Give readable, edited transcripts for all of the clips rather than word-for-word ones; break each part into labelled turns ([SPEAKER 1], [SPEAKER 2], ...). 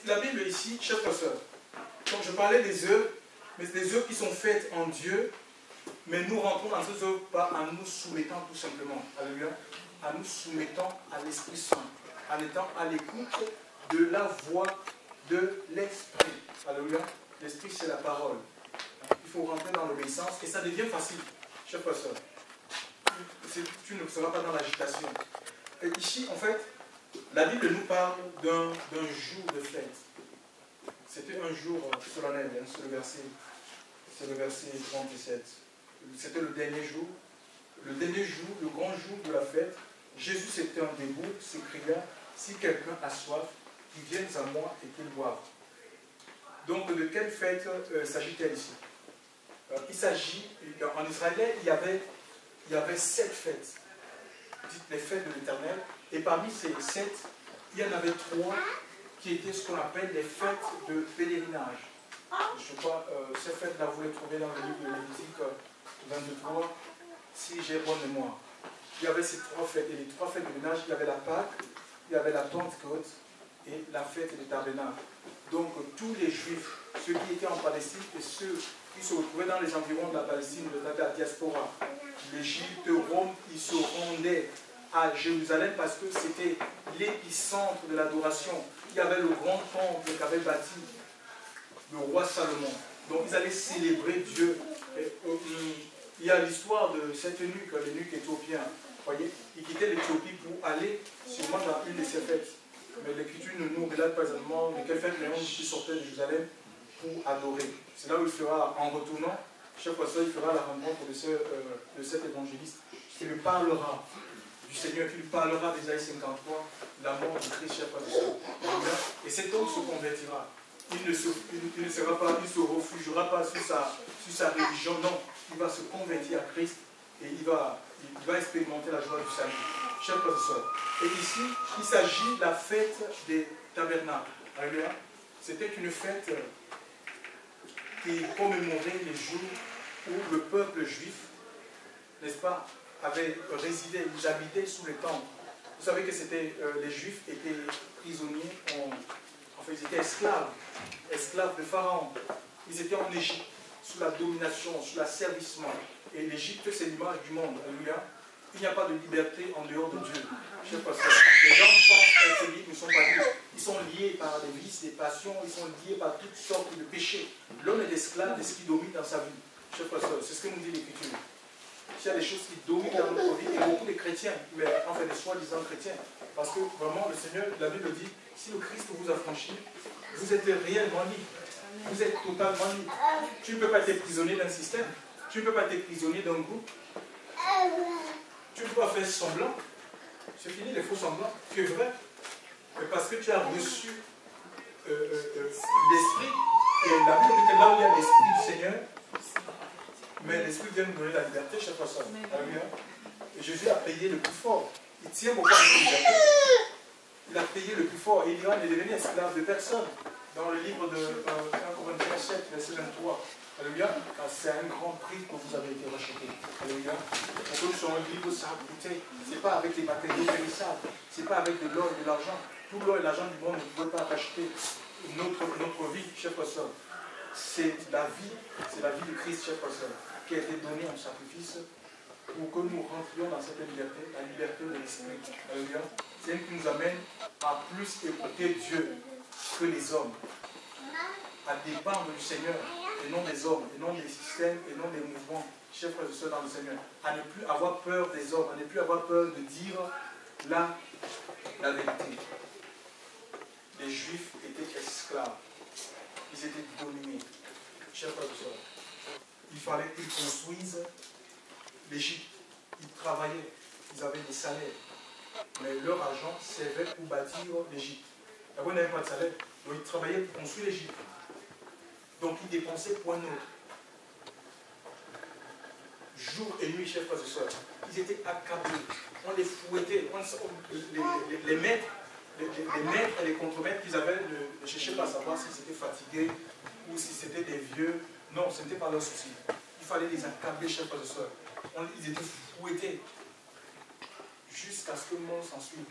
[SPEAKER 1] la Bible ici, chers frères, donc je parlais des œuvres, mais c'est des œuvres qui sont faites en Dieu, mais nous rentrons dans ces œuvres pas en nous soumettant tout simplement, alléluia, en nous soumettant à l'Esprit Saint, en étant à l'écoute de la voix de l'Esprit. Alléluia. L'Esprit, c'est la parole. Il faut rentrer dans l'obéissance et ça devient facile, chers frères. Tu ne seras pas dans l'agitation. Et ici, en fait, la Bible nous parle d'un jour de fête. C'était un jour solennel, hein, c'est le verset 37. C'était le dernier jour, le grand jour de la fête. Jésus s'était debout, s'écria, si quelqu'un a soif, qu'il vienne à moi et qu'il boive. Donc, de quelle fête s'agit-il ici? Il s'agit, en Israël, il y avait 7 fêtes, dites les fêtes de l'Éternel, et parmi ces 7, il y en avait 3 qui étaient ce qu'on appelle les fêtes de pèlerinage. Je crois, ces fêtes-là, vous les trouvez dans le livre de Lévitique 23, si j'ai bonne mémoire. Il y avait ces 3 fêtes, et les 3 fêtes de pèlerinage, il y avait la Pâque, il y avait la Pentecôte et la fête des tabernacles. Donc tous les Juifs, ceux qui étaient en Palestine et ceux qui se retrouvaient dans les environs de la Palestine, de la diaspora, l'Égypte, Rome, ils se rendaient à Jérusalem parce que c'était l'épicentre de l'adoration. Il y avait le grand temple qu'avait bâti le roi Salomon. Donc ils allaient célébrer Dieu. Il y a l'histoire de cet eunuque, l'eunuque éthiopien. Voyez, il quittait l'Éthiopie pour aller sûrement dans une de ses fêtes. Mais l'Écriture ne nous relate pas exactement de quelle fête Léon qui sortait de Jérusalem pour adorer. C'est là où il fera, en retournant, chaque fois ça, il fera la rencontre de cet évangéliste qui lui parlera du Seigneur, qui lui parlera d'Ésaïe 53, la mort de Christ, chaque fois de ça. Et cet homme se convertira. Il ne se refugiera pas sur sa religion, non. Il va se convertir à Christ et il va expérimenter la joie du salut. Chers frères et sœurs. Et ici, il s'agit de la fête des tabernacles. Alléluia. C'était une fête qui commémorait les jours où le peuple juif, n'est-ce pas, avait résidé, ils habitaient sous les temples. Vous savez que c'était les Juifs étaient prisonniers, enfin ils étaient esclaves de Pharaon. Ils étaient en Égypte, sous la domination, sous l'asservissement. Et l'Égypte, c'est l'image du monde. Alléluia. Il n'y a pas de liberté en dehors de Dieu. Je sais pas ça. Les gens pensent être libres, ils ne sont pas libres. Ils sont liés par des vices, des passions, ils sont liés par toutes sortes de péchés. L'homme est esclave de ce qui domine dans sa vie. Je sais pas ça. C'est ce que nous dit l'Écriture. Il y a des choses qui dominent dans notre vie, et beaucoup de chrétiens, mais en fait des soi-disant chrétiens, parce que vraiment le Seigneur, la Bible dit, si le Christ vous a franchi, vous êtes réellement libre. Vous êtes totalement libre. Tu ne peux pas être prisonnier d'un système, tu ne peux pas être prisonnier d'un groupe. Tu ne peux pas faire semblant. C'est fini les faux semblants. Tu es vrai. Mais parce que tu as reçu l'Esprit, et la Bible dit que là où il y a l'Esprit du Seigneur, mais l'Esprit vient nous donner la liberté chaque fois. Et Jésus a payé le plus fort. Il tient beaucoup à la liberté. Il a payé le plus fort. Et il ira ne devenir esclave de personne. Dans le livre de 1 Corinthiens 7, verset 23. Alléluia. C'est un grand prix que vous avez été racheté. Alléluia. Pour que nous soyons libres, ça a coûté. Ce n'est pas avec les matériaux périssables. Ce n'est pas avec de l'or et de l'argent. Tout l'or et l'argent du monde ne pouvait pas racheter notre vie, chers frères. C'est la vie de Christ, chers frères, qui a été donnée en sacrifice pour que nous rentrions dans cette liberté, la liberté de l'esprit. Alléluia. C'est elle qui nous amène à plus écouter Dieu que les hommes, à dépendre du Seigneur et non des hommes, et non des systèmes, et non des mouvements, chers frères et sœurs dans le Seigneur, à ne plus avoir peur des hommes, à ne plus avoir peur de dire la vérité. Les Juifs étaient esclaves, ils étaient dominés. Chers frères et sœurs, il fallait qu'ils construisent l'Égypte, ils travaillaient, ils avaient des salaires, mais leur argent servait pour bâtir l'Égypte. D'abord, ils n'avaient pas de salaire, donc ils travaillaient pour construire l'Égypte. Donc ils dépensaient pour un autre. Jour et nuit, chers frères et sœurs, ils étaient accablés, on les fouettait, les maîtres et les contremaîtres qu'ils avaient ne cherchaient pas à savoir s'ils étaient fatigués ou si c'était des vieux. Non, ce n'était pas leur souci. Il fallait les accabler, chers frères et sœurs. Ils étaient fouettés jusqu'à ce que le monde s'en suive.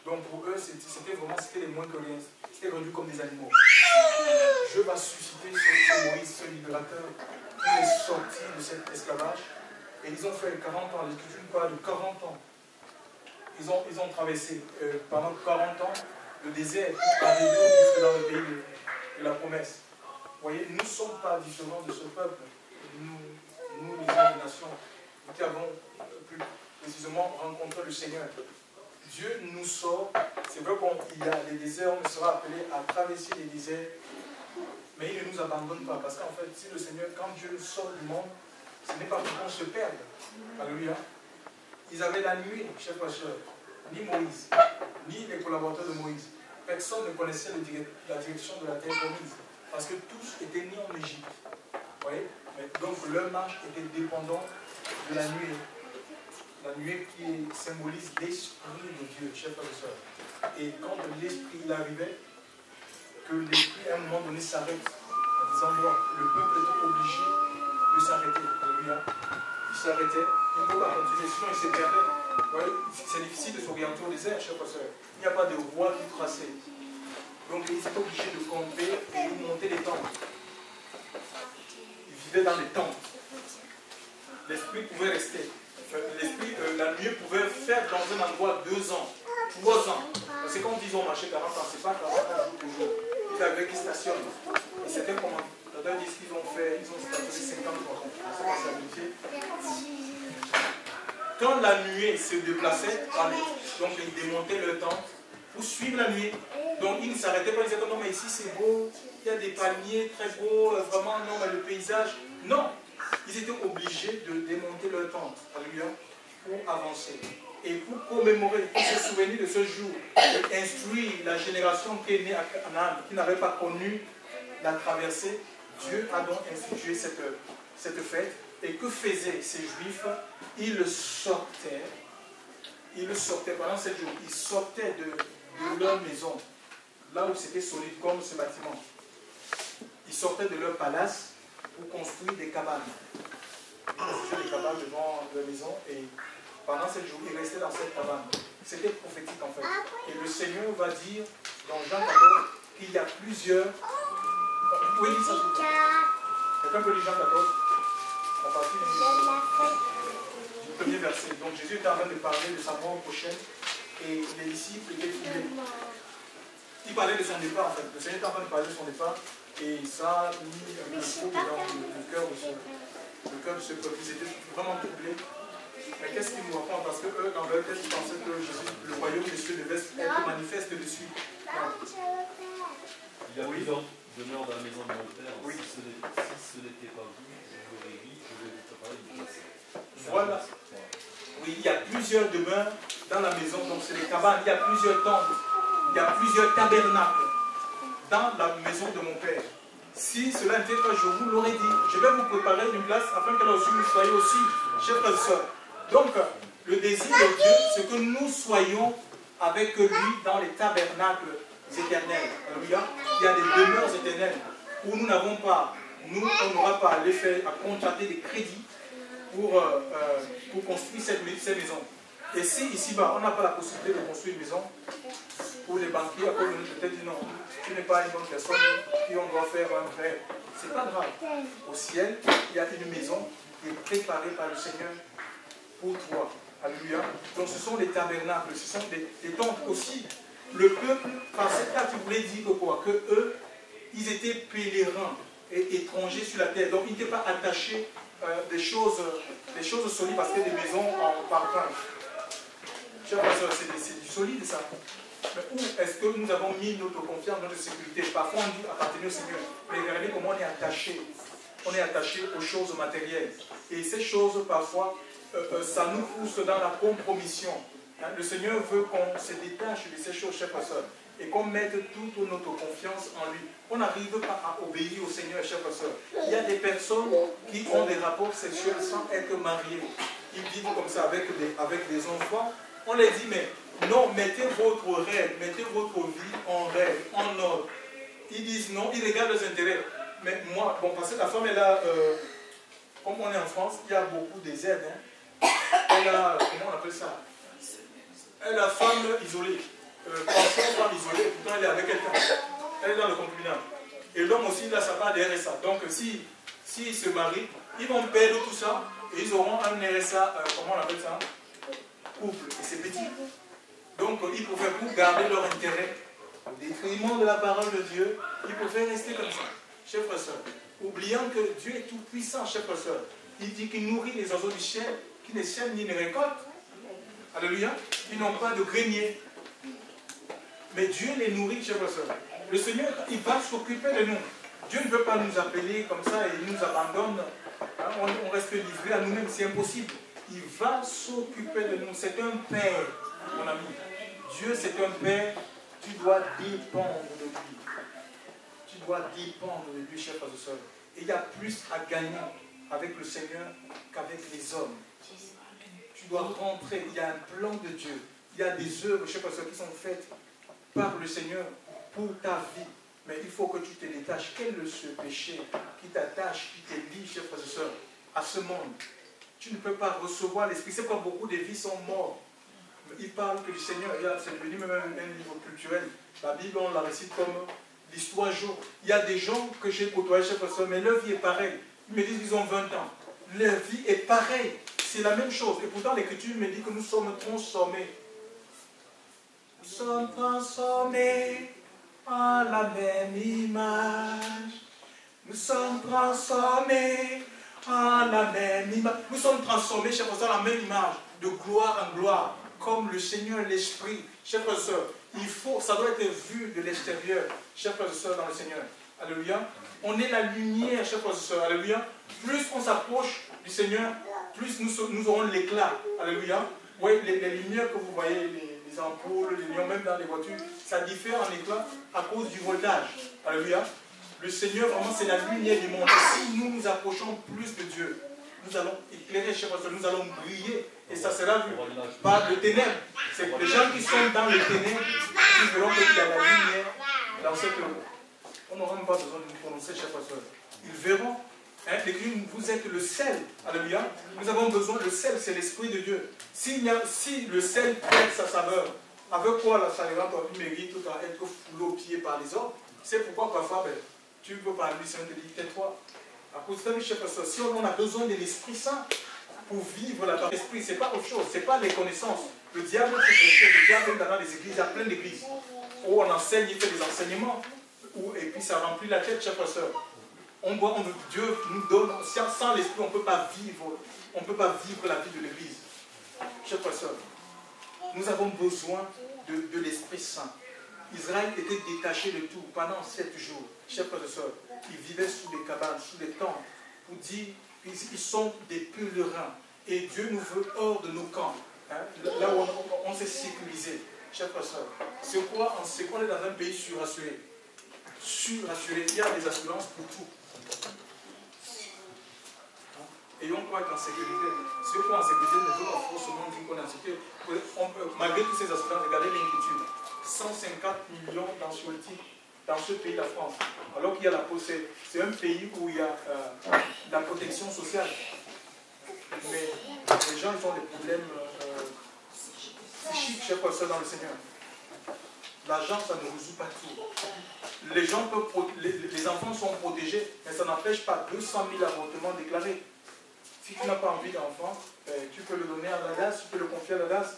[SPEAKER 1] Donc pour eux, c'était vraiment les moins que rien. C'était rendu comme des animaux. Dieu va susciter ce Moïse, ce libérateur, qui est sorti de cet esclavage. Et ils ont fait 40 ans, l'Écriture parle de 40 ans. Ils ont traversé pendant 40 ans le désert pour arriver jusque dans le pays de la promesse. Vous voyez, nous ne sommes pas différents de ce peuple. Nous les nations, qui avons plus précisément rencontré le Seigneur. Dieu nous sort. C'est vrai qu'il y a des déserts, on sera appelé à traverser les déserts, mais il ne nous abandonne pas. Parce qu'en fait, si le Seigneur, quand Dieu nous sort du monde, ce n'est pas pour qu'on se perde. Alléluia. Ils avaient la nuit, chers pasteurs, ni Moïse, ni les collaborateurs de Moïse. Personne ne connaissait la direction de la terre promise. Parce que tous étaient nés en Égypte. Vous voyez? Donc leur marche était dépendante de la nuée. La nuée qui symbolise l'esprit de Dieu, chers frères et sœurs. Et quand l'esprit arrivait, que l'esprit à un moment donné s'arrête à des endroits, le peuple était obligé de s'arrêter. Alléluia. Il s'arrêtait, il ne pouvait pas continuer, sinon il se perdait. C'est difficile de s'orienter au désert, chers frères et sœurs. Il n'y a pas de voie qui traçait. Donc ils étaient obligés de camper et de monter les tentes. Ils vivaient dans les tentes. L'esprit pouvait rester. L'esprit, la nuée pouvait faire dans un endroit 2 ans, 3 ans. Parce que quand ils ont marché 40 ans, c'est pas 40 ans toujours. Ils avaient qui stationnent. Et c'était comment? D'ailleurs, ils disent qu'ils ont stationné 53 ans. C'est pas ça vérifier. Quand la nuée se déplaçait, donc ils démontaient leur tente pour suivre la nuée. Donc ils ne s'arrêtaient pas, ils disaient non mais ici c'est beau, il y a des palmiers très beaux, vraiment non mais le paysage. Non, ils étaient obligés de démonter leur tente, alléluia, pour avancer. Et pour commémorer, pour se souvenir de ce jour, et instruire la génération qui est née à Canaan, qui n'avait pas connu la traversée, Dieu a donc institué cette fête. Et que faisaient ces Juifs? Ils sortaient pendant 7 jours, ils sortaient de leur maison, là où c'était solide comme ce bâtiment. Ils sortaient de leur palace pour construire des cabanes. Ils construisaient des cabanes devant leur maison et pendant 7 jours, ils restaient dans cette cabane. C'était prophétique en fait. Et le Seigneur va dire dans Jean 14 qu'il y a plusieurs... Oui, ça se dit. Quelqu'un peut lire Jean 14 à partir du premier verset. Donc Jésus était en train de parler de sa mort prochaine et les disciples étaient troublés. Il parlait de son départ en fait. Le Seigneur était en train de parler de son départ et ça a mis un peu dans le cœur de ce peuple. Ils étaient vraiment troublés. Mais qu'est-ce qu'ils nous racontent? Parce que eux, dans leur tête, ils pensaient que le royaume des cieux devait être manifeste de suite.
[SPEAKER 2] Il y a plusieurs demeures dans la maison de mon père.
[SPEAKER 1] Oui.
[SPEAKER 2] Si ce n'était pas vous, je l'aurais dit, je vais vous préparer une place.
[SPEAKER 1] Voilà. Oui, il y a plusieurs demeures dans la maison, donc c'est des cabanes, il y a plusieurs tentes, il y a plusieurs tabernacles dans la maison de mon père. Si cela n'était pas, je vous l'aurais dit, je vais vous préparer une place afin que là aussi vous soyez aussi, chers frères et sœurs. Donc, le désir de Dieu, c'est que nous soyons avec lui dans les tabernacles éternels. Alléluia. Il y a des demeures éternelles où nous n'avons pas, on n'aura pas à les faire, à contracter des crédits pour construire ces maisons. Et si ici-bas, on n'a pas la possibilité de construire une maison, pour les banquiers, à cause de nous, peut-être dit non, tu n'es pas une bonne personne, et on doit faire un prêt. C'est pas grave. Au ciel, il y a une maison qui est préparée par le Seigneur pour toi. Alléluia. Donc ce sont des tabernacles, ce sont des tentes aussi. Le peuple, par cette carte, il voulait dire que quoi? Que eux, ils étaient pèlerins et étrangers sur la terre. Donc ils n'étaient pas attachés des choses solides parce que des maisons en parpaing. Chers frères, c'est du solide ça. Mais où est-ce que nous avons mis notre confiance, notre sécurité? Parfois on dit appartenir au Seigneur. Mais regardez comment on est attaché. On est attaché aux choses matérielles. Et ces choses, parfois, ça nous pousse dans la compromission. Le Seigneur veut qu'on se détache de ces choses, chers frères, et qu'on mette toute notre confiance en lui. On n'arrive pas à obéir au Seigneur, chers frères. Il y a des personnes qui ont des rapports sexuels sans être mariées. Ils vivent comme ça avec des enfants. On les dit, mais non, mettez votre règle, mettez votre vie en règle, en ordre. Ils disent non, ils regardent leurs intérêts. Mais moi, bon, parce que la femme est là, comme on est en France, il y a beaucoup des aides. Elle a, comment on appelle ça? Elle est la femme isolée. penser une femme isolée, pourtant elle est avec quelqu'un. Elle est dans le concubinage. Et l'homme aussi, il a sa part de RSA. Donc, s'ils se marient, ils vont perdre tout ça et ils auront un RSA, comment on appelle ça? Couple. Et c'est petit. Donc, ils pouvaient, pour garder leur intérêt, au détriment de la parole de Dieu, ils pouvaient rester comme ça. Chers frères et sœurs, oubliant que Dieu est tout puissant, chers frères et sœurs. Il dit qu'il nourrit les oiseaux du ciel, qui ne sèment ni ne récoltent. Alléluia. Ils n'ont pas de grenier. Mais Dieu les nourrit, chers frères et sœurs. Le Seigneur, il va s'occuper de nous. Dieu ne veut pas nous appeler comme ça et il nous abandonne. Hein, on reste livré à nous-mêmes, c'est impossible. Il va s'occuper de nous. C'est un Père, mon ami. Dieu, c'est un Père. Tu dois dépendre de lui. Tu dois dépendre de lui, chers frères et sœurs. Et il y a plus à gagner avec le Seigneur qu'avec les hommes. Tu dois rentrer. Il y a un plan de Dieu. Il y a des œuvres, chers frères et sœurs, qui sont faites par le Seigneur pour ta vie. Mais il faut que tu te détaches. Quel est ce péché qui t'attache, qui te lie, chers frères et sœurs, à ce monde? Tu ne peux pas recevoir l'Esprit. C'est pourquoi beaucoup de vies sont mortes. Il parle que le Seigneur, c'est devenu même un livre culturel. La Bible, on la récite comme l'histoire jour. Il y a des gens que j'ai côtoyés, chers frères et sœurs, mais leur vie est pareille. Ils me disent qu'ils ont 20 ans. Leur vie est pareille. C'est la même chose. Et pourtant, l'Écriture me dit que nous sommes transformés. Nous sommes transformés à la même image. Nous sommes transformés à la même image. Nous sommes transformés, chers frères, à la même image, de gloire en gloire, comme le Seigneur, l'Esprit. Chers frères et sœurs, ça doit être vu de l'extérieur, chers frères et sœurs, dans le Seigneur. Alléluia. On est la lumière, chers frères et sœurs. Alléluia. Plus on s'approche du Seigneur, plus nous aurons l'éclat. Alléluia. Oui, les lumières que vous voyez, les ampoules, les lions, même dans les voitures, ça diffère en éclat à cause du voltage. Alléluia. Le Seigneur, vraiment, c'est la lumière du monde. Et si nous nous approchons plus de Dieu, nous allons éclairer, chers frères, nous allons briller. Et ça sera vu par le ténèbres. C'est les gens qui sont dans les ténèbres qui verront qu'il y a la lumière dans cette eau. On n'aura même pas besoin de nous prononcer, chers frères. Ils verront. Hein, vous êtes le sel. Alléluia. Nous avons besoin, le sel, c'est l'Esprit de Dieu. Si le sel perd sa saveur, avec quoi la salade mérite à être foulée aux pieds par les hommes? C'est pourquoi parfois, tu peux parler du Seigneur, te dit, tais-toi. À cause de ça, chers frères, si on a besoin de l'Esprit Saint pour vivre la parole, l'Esprit, ce n'est pas autre chose, ce n'est pas les connaissances. Le diable, le diable dans les églises, il y a plein d'églises où on enseigne, il fait des enseignements, et puis ça remplit la tête, chers frères. Dieu nous donne, sans l'Esprit, on ne peut pas vivre la vie de l'Église. Chers frères, nous avons besoin de l'Esprit Saint. Israël était détaché de tout pendant 7 jours. Chers frères et sœurs, ils vivaient sous des cabanes, sous des tentes, pour dire qu'ils sont des pèlerins. Et Dieu nous veut hors de nos camps, hein, là où on s'est sécurisé. Chers frères et sœurs, c'est qu'on est dans un pays surassuré. Surassuré, il y a des assurances pour tout. Et on croit être en sécurité. Si on croit en sécurité, ne veut pas forcément dire qu'on est en sécurité. Malgré toutes ces assurances, regardez l'inquiétude. 150 millions d'anxiolytiques dans ce pays, la France. Alors qu'il y a c'est un pays où il y a la protection sociale. Mais les gens ils ont des problèmes psychiques, chers frères, dans le Seigneur. L'argent, ça ne résout pas tout. Les enfants sont protégés, mais ça n'empêche pas 200 000 avortements déclarés. Si tu n'as pas envie d'enfant, tu peux le donner à la DAS, tu peux le confier à la DAS.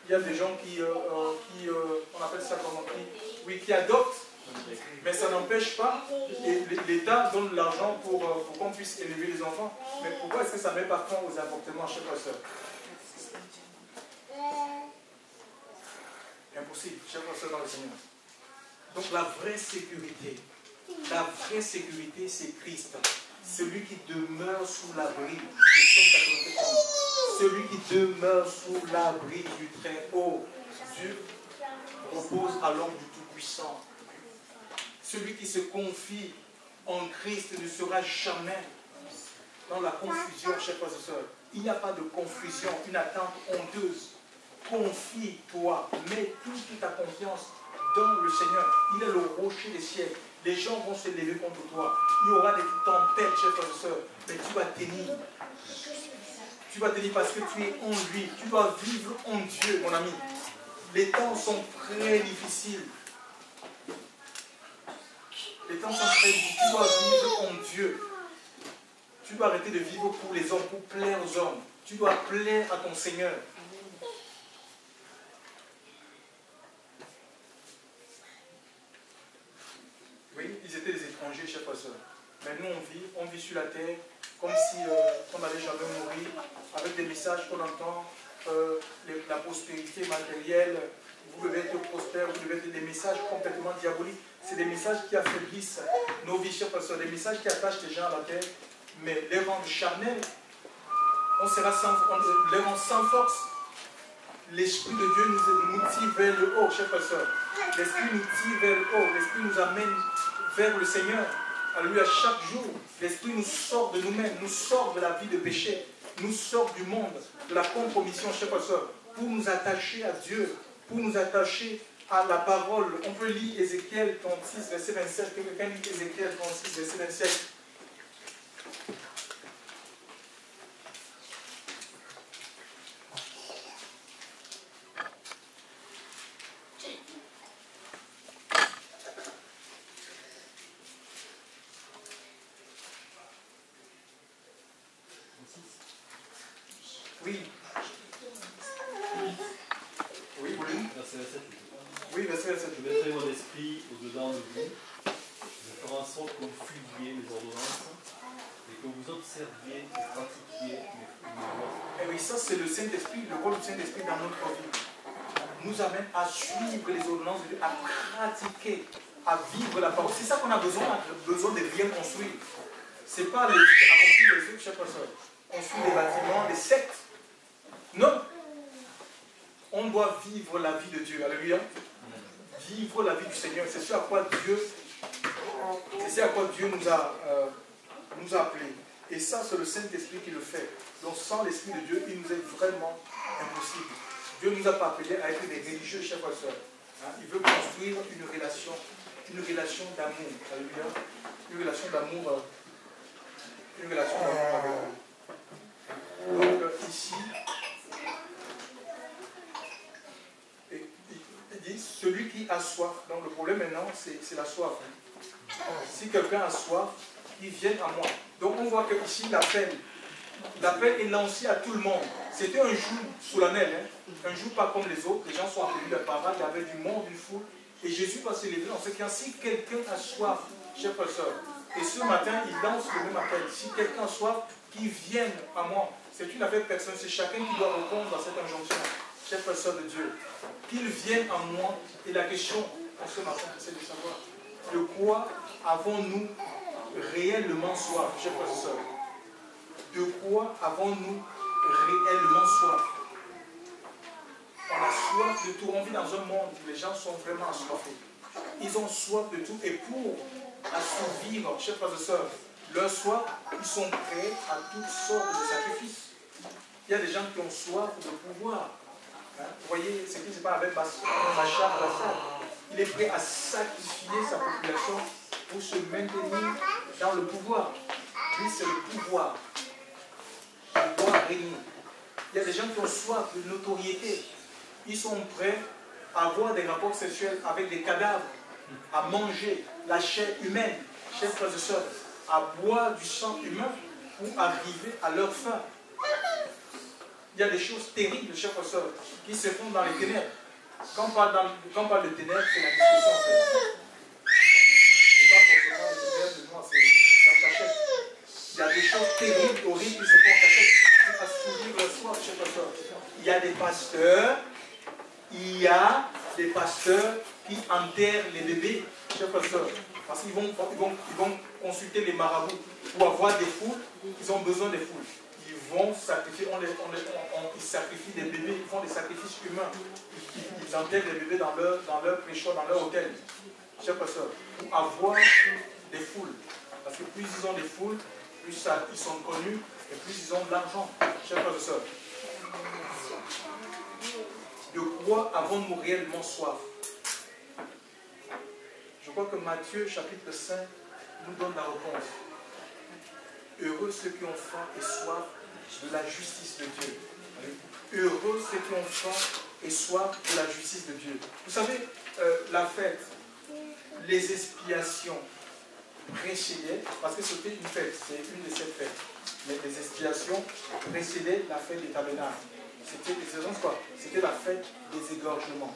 [SPEAKER 1] Il y a des gens on appelle ça comment, qui adoptent, mais ça n'empêche pas, l'État donne l'argent pour qu'on puisse élever les enfants. Mais pourquoi est-ce que ça ne met pas fin aux avortements, chers frères et sœurs? Impossible, chers frères et sœurs dans le Seigneur. Donc la vraie sécurité, c'est Christ. Celui qui demeure sous l'abri. Celui qui demeure sous l'abri du Très-Haut. Dieu repose à l'ombre du Tout-Puissant. Celui qui se confie en Christ ne sera jamais dans la confusion, chers frères et sœurs. Il n'y a pas de confusion, une attente honteuse. Confie-toi, mets toute ta confiance dans le Seigneur. Il est le rocher des siècles. Les gens vont se lever contre toi. Il y aura des tempêtes, chers frères et sœurs, mais tu vas tenir. Tu vas tenir parce que tu es en lui. Tu dois vivre en Dieu, mon ami. Les temps sont très difficiles. Les temps sont très difficiles. Tu dois vivre en Dieu. Tu dois arrêter de vivre pour les hommes, pour plaire aux hommes. Tu dois plaire à ton Seigneur. Oui, ils étaient des étrangers, chers frères et sœurs. Mais nous, on vit sur la terre comme si on n'allait jamais mourir, avec des messages qu'on entend, la prospérité matérielle, vous devez être prospère, vous devez être des messages complètement diaboliques. C'est des messages qui affaiblissent nos vies, chers frères et sœurs, des messages qui attachent les gens à la terre, mais les rendent charnels. On les rend sans force. L'Esprit de Dieu nous tire vers le haut, chers frères et sœurs. L'Esprit nous tire vers le haut, l'Esprit nous amène vers le Seigneur. Alléluia, chaque jour, l'Esprit nous sort de nous-mêmes, nous sort de la vie de péché, nous sort du monde, de la compromission, chers frères et sœurs, pour nous attacher à Dieu, pour nous attacher à la parole. On peut lire Ézéchiel 36, verset 27, quelqu'un lit Ézéchiel 36, verset 27. Oui. Oui, volume.
[SPEAKER 2] Verset 27.
[SPEAKER 1] Oui, verset 27.
[SPEAKER 2] Je mettrai mon esprit au-dedans de vous. Je ferai en sorte que vous suiviez mes ordonnances et que vous observiez et pratiquiez mes lois.
[SPEAKER 1] Et oui, ça c'est le Saint-Esprit, le rôle du Saint-Esprit dans notre vie. Nous amène à suivre les ordonnances de Dieu, à pratiquer, à vivre la parole. C'est ça qu'on a besoin de bien construire. C'est pas accomplir les trucs, chers frères, construire des bâtiments, des sectes. Non. On doit vivre la vie de Dieu. Alléluia. Vivre la vie du Seigneur. C'est ce à quoi Dieu nous a appelés. Et ça, c'est le Saint-Esprit qui le fait. Donc sans l'Esprit de Dieu, il nous est vraiment impossible. Dieu ne nous a pas appelés à être des religieux, chers frères et sœurs. Il veut construire une relation d'amour. Alléluia. Une relation d'amour avec nous. Donc ici, il dit celui qui a soif. Donc le problème maintenant, c'est la soif. Si quelqu'un a soif, il vient à moi. Donc on voit que ici l'appel est lancé à tout le monde. C'était un jour solennel, hein? Un jour pas comme les autres. Les gens sont appelés de parade, il y avait du monde, une foule. Et Jésus va se lever dans ce cas. Si quelqu'un a soif, chers frères et sœurs, et ce matin, il lance le même appel. Si quelqu'un a soif, qu'il vienne à moi. C'est une affaire personnelle. C'est chacun qui doit répondre à cette injonction. Chers frères et sœurs de Dieu, qu'il vienne à moi. Et la question pour ce matin, c'est de savoir de quoi avons-nous réellement soif, chers frères et sœurs? De quoi avons-nous réellement soif? On a soif de tout. On vit dans un monde où les gens sont vraiment assoiffés. Ils ont soif de tout. Et pour assouvir, chers frères et sœurs, leur soif, ils sont prêts à toutes sortes de sacrifices. Il y a des gens qui ont soif de pouvoir. Vous voyez, ce qui se passe avec Bachar al-Assad. Il est prêt à sacrifier sa population pour se maintenir dans le pouvoir. Lui, c'est le pouvoir. Le pouvoir régner. Il y a des gens qui ont soif de notoriété. Ils sont prêts à avoir des rapports sexuels avec des cadavres, à manger la chair humaine, chers frères et sœurs, à boire du sang humain pour arriver à leur fin. Il y a des choses terribles, chers frères et sœurs, qui se font dans les ténèbres. Quand on parle de ténèbres, c'est la discussion en fait. C'est pas forcément les ténèbres de moi, c'est en cachette. Il y a des choses terribles, horribles qui se font en cachette pour assouvir le soir, chers frères et sœurs. Il y a des pasteurs qui enterrent les bébés, chers frères et sœurs. Parce qu'ils vont consulter les marabouts pour avoir des foules, ils ont besoin des foules. Ils vont sacrifier, ils sacrifient des bébés, ils font des sacrifices humains. Ils enterrent les bébés dans leur préchoir, dans leur hôtel. Chers frères et sœurs, pour avoir des foules. Parce que plus ils ont des foules, plus ils sont connus et plus ils ont de l'argent. Chers frères et sœurs, de quoi avons-nous réellement soif? Je crois que Matthieu chapitre 5 nous donne la réponse. Heureux ceux qui ont faim et soif de la justice de Dieu. Heureux ceux qui ont faim et soif de la justice de Dieu. Vous savez, la fête, les expiations précédaient, parce que c'était une fête, c'est une de ces fêtes, mais les expiations précédaient la fête des tabernacles. C'était quoi? C'était la fête des égorgements.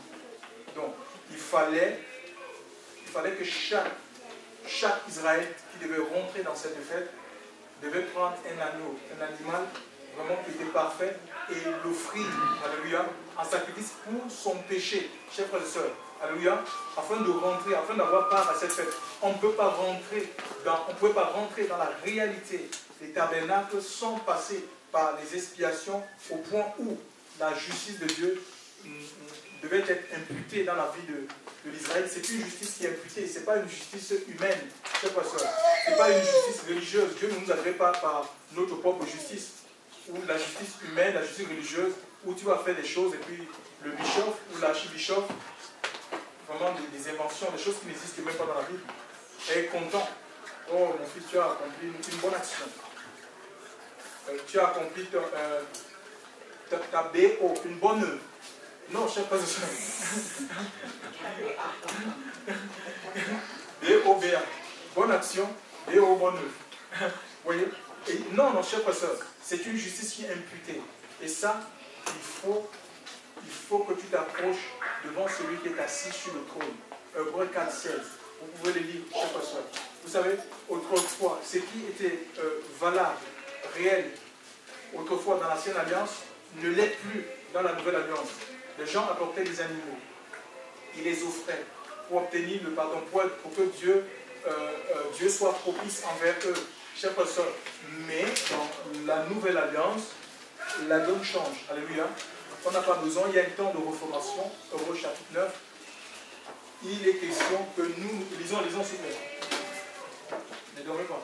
[SPEAKER 1] Donc, il fallait que chaque Israélite qui devait rentrer dans cette fête devait prendre un agneau, un animal vraiment qui était parfait et l'offrir, alléluia, en sacrifice pour son péché, chers frères et sœurs, alléluia, afin de rentrer, afin d'avoir part à cette fête. On ne pouvait pas rentrer dans la réalité des tabernacles sans passer par les expiations au point où la justice de Dieu devait être imputée dans la vie de l'Israël. C'est une justice qui est imputée, ce n'est pas une justice humaine, chers frères et sœurs. Ce n'est pas une justice religieuse. Dieu ne nous agrée pas par notre propre justice, ou la justice humaine, la justice religieuse, où tu vas faire des choses et puis le bishop ou l'archibishop, vraiment des inventions, des choses qui n'existent même pas dans la Bible, est content. Oh mon fils, tu as accompli une bonne action. Tu as accompli ta BO, une bonne œuvre. Non, je ne sais pas ça. B-O-B-A. Bonne action, B-O, bonne œuvre. Vous voyez? Et non, chers frères, c'est une justice qui est imputée. Et ça, il faut que tu t'approches devant celui qui est assis sur le trône. Hébreux 4,16. Vous pouvez le lire, chers frères. Vous savez, autrefois, ce qui était valable, réel, autrefois dans l'ancienne alliance, ne l'est plus dans la nouvelle alliance. Les gens apportaient des animaux. Ils les offraient pour obtenir le pardon, pour que Dieu soit propice envers eux. Chers frères et sœurs, mais dans la nouvelle alliance, la donne change. Alléluia. On n'a pas besoin, il y a un temps de reformation. Hébreux chapitre 9. Il est question que nous lisons s'il vous plaît. Ne dormez pas.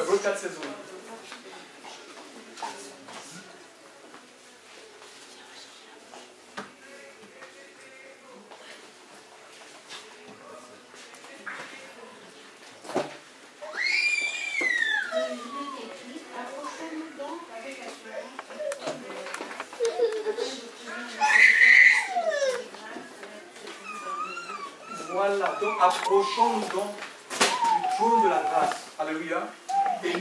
[SPEAKER 1] Hébreux 4, 16. Voilà, donc approchons-nous donc du trône de la grâce. Alléluia. Et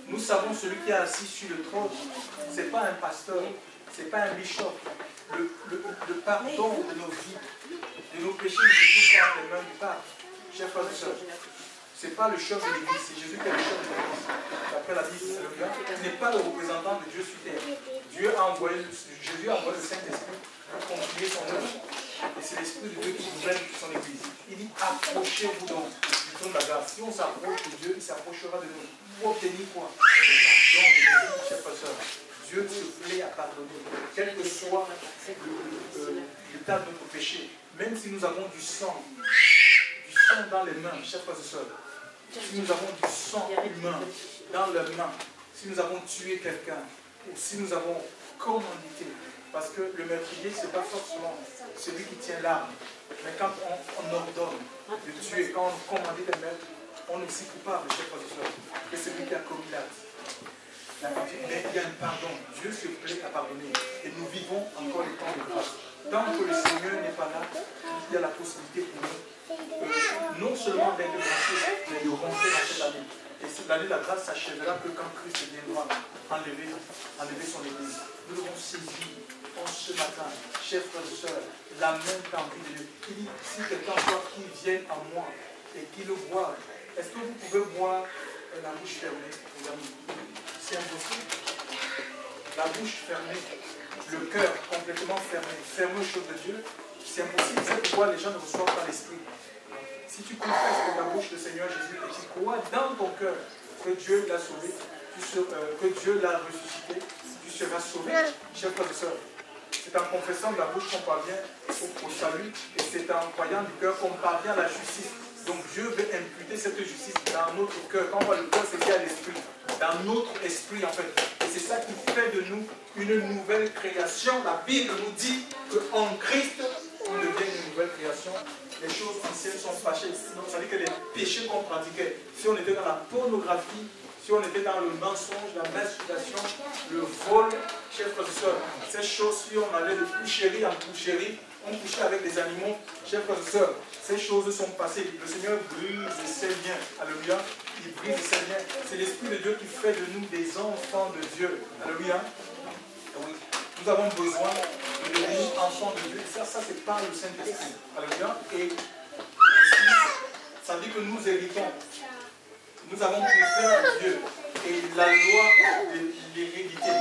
[SPEAKER 1] nous savons celui qui est assis sur le trône. Ce n'est pas un pasteur, ce n'est pas un bishop. Le pardon de nos vies, de nos péchés, ne se trouve pas entre les mains du Père. Chers frères et sœurs, ce n'est pas le chef de l'Église, c'est Jésus qui est le chef de l'Église. D'après la Bible, alléluia, il n'est pas le représentant de Dieu sur terre. Jésus a envoyé le Saint-Esprit pour continuer son œuvre. Et c'est l'Esprit de Dieu qui gouverne son Église. Il dit, approchez-vous donc du trône de la grâce. Si on s'approche de Dieu, il s'approchera de nous. Pour obtenir quoi? Le pardon de nos vies, chers frères et sœurs. Dieu se plaît à pardonner, quel que soit l'état de notre péché. Même si nous avons du sang dans les mains, chers frères et sœurs. Si nous avons du sang humain dans les mains, si nous avons tué quelqu'un, ou si nous avons commandité, parce que le meurtrier, ce n'est pas forcément celui qui tient l'arme. Mais quand on ordonne de tuer, quand on commandite de meurtre, on est aussi coupable, chers frères et sœurs, que celui qui a commis l'acte. Mais il y a un pardon. Dieu se plaît à pardonner. Et nous vivons encore les temps de grâce. Tant que le Seigneur n'est pas là, il y a la possibilité pour nous, non seulement d'être branchés, mais de rentrer dans cette année. Et l'année de la grâce s'achèvera que quand Christ viendra enlever son Église. Nous devons saisir ce matin, chers frères et sœurs, la main tendue de Dieu. Il dit, si quelqu'un soit qui vienne à moi et qui le boive, est-ce que vous pouvez boire la bouche fermée, les amis? C'est impossible. La bouche fermée, le cœur complètement fermé aux choses de Dieu, c'est impossible. C'est pourquoi les gens ne reçoivent pas l'Esprit. Si tu confesses de ta bouche le Seigneur Jésus et tu crois dans ton cœur que Dieu l'a sauvé, que Dieu l'a ressuscité, tu seras sauvé. Chers frères et sœurs, c'est en confessant de la bouche qu'on parvient au salut et c'est en croyant du cœur qu'on parvient à la justice. Donc Dieu veut imputer cette justice dans notre cœur. Quand on voit le cœur, c'est lié à l'esprit. Dans notre esprit, en fait. Et c'est ça qui fait de nous une nouvelle création. La Bible nous dit qu'en Christ, on devient une nouvelle création. Les choses anciennes sont fâchées. Ça veut dire que les péchés qu'on pratiquait, si on était dans la pornographie, si on était dans le mensonge, la masturbation, le vol, chers frères et sœurs, ces choses, si on allait de coucherie en coucherie, on couchait avec des animaux, chers frères et sœurs, ces choses sont passées. Le Seigneur brise ses liens. Alléluia. Il brise ses liens. C'est l'Esprit de Dieu qui fait de nous des enfants de Dieu. Alléluia. Oui. Nous avons besoin de devenir enfants de Dieu. Et ça c'est par le Saint-Esprit. Alléluia. Et ça dit que nous héritons. Nous avons pour Père Dieu. Et la loi de l'hérédité,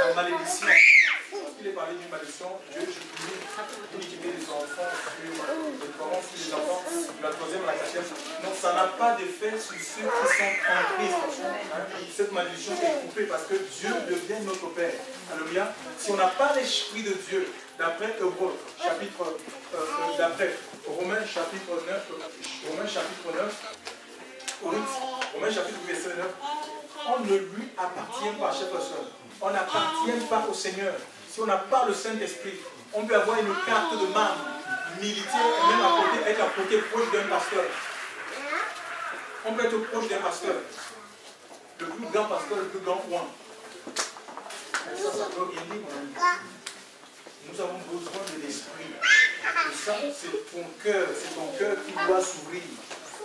[SPEAKER 1] la malédiction. Lorsqu'il est parlé d'une malédiction, Dieu supplie l'iniquité des enfants sur les parents, sur les enfants, de la troisième à la quatrième. Donc ça n'a pas d'effet sur ceux qui sont en Christ. Cette malédiction est coupée parce que Dieu devient notre Père. Alléluia. Si on n'a pas l'Esprit de Dieu, d'après Hébreux, chapitre, d'après Romains chapitre 9, Romains chapitre 9, on ne lui appartient pas, chers frères. On n'appartient pas au Seigneur. Si on n'a pas le Saint-Esprit, on peut avoir une carte de membre militaire et même être à côté proche d'un pasteur. On peut être proche d'un pasteur. Le plus grand pasteur, le plus grand roi. Ça peut rien dire, mon ami. Nous avons besoin de l'Esprit. Et ça, c'est ton cœur qui doit s'ouvrir.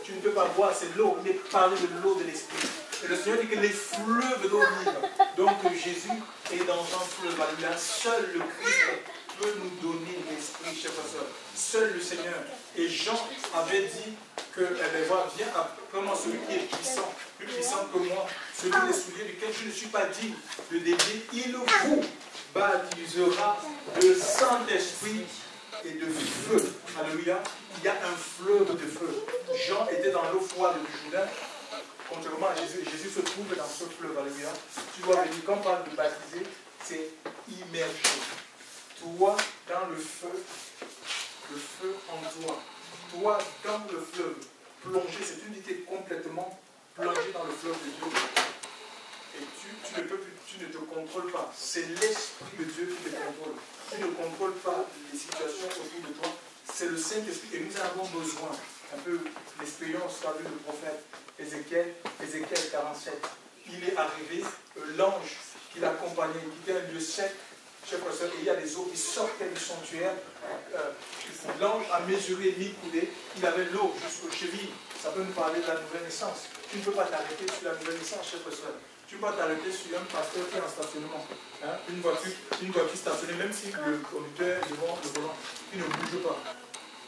[SPEAKER 1] Tu ne peux pas boire, c'est l'eau. Il est parlé de l'eau de l'Esprit. Et le Seigneur dit que les fleuves d'eau vive. Donc Jésus est dans un fleuve. Alléluia. Seul le Christ peut nous donner l'Esprit, chers frères. Seul le Seigneur. Et Jean avait dit que, viens après moi celui qui est puissant, plus puissant que moi, celui des souliers duquel je ne suis pas digne de dédier, il vous baptisera de Saint-Esprit et de feu. Alléluia. Il y a un fleuve de feu. Jean était dans l'eau froide du Jourdain. Contrairement à Jésus, Jésus se trouve dans ce fleuve. Alléluia. Tu dois venir, quand on parle de baptiser, c'est immerger. Toi dans le feu en toi. Toi dans le fleuve. Plonger, c'est une unité complètement plongée dans le fleuve de Dieu. Et tu ne peux plus, tu ne te contrôles pas. C'est l'Esprit de Dieu qui te contrôle. Tu ne contrôles pas les situations autour de toi. C'est le Saint-Esprit. Et nous avons besoin, un peu l'expérience qu'a vu le prophète Ézéchiel 47. Il est arrivé, l'ange qui l'accompagnait, qui était un lieu sec, chers frères, et il y a des eaux qui sortaient du sanctuaire. L'ange a mesuré 1000 coudées, il avait l'eau jusqu'aux chevilles. Ça peut nous parler de la nouvelle naissance. Tu ne peux pas t'arrêter sur la nouvelle naissance, chers frères. Tu ne peux pas t'arrêter sur un pasteur qui est en stationnement. Hein? Une voiture stationnée, même si le conducteur est devant le volant, il ne bouge pas.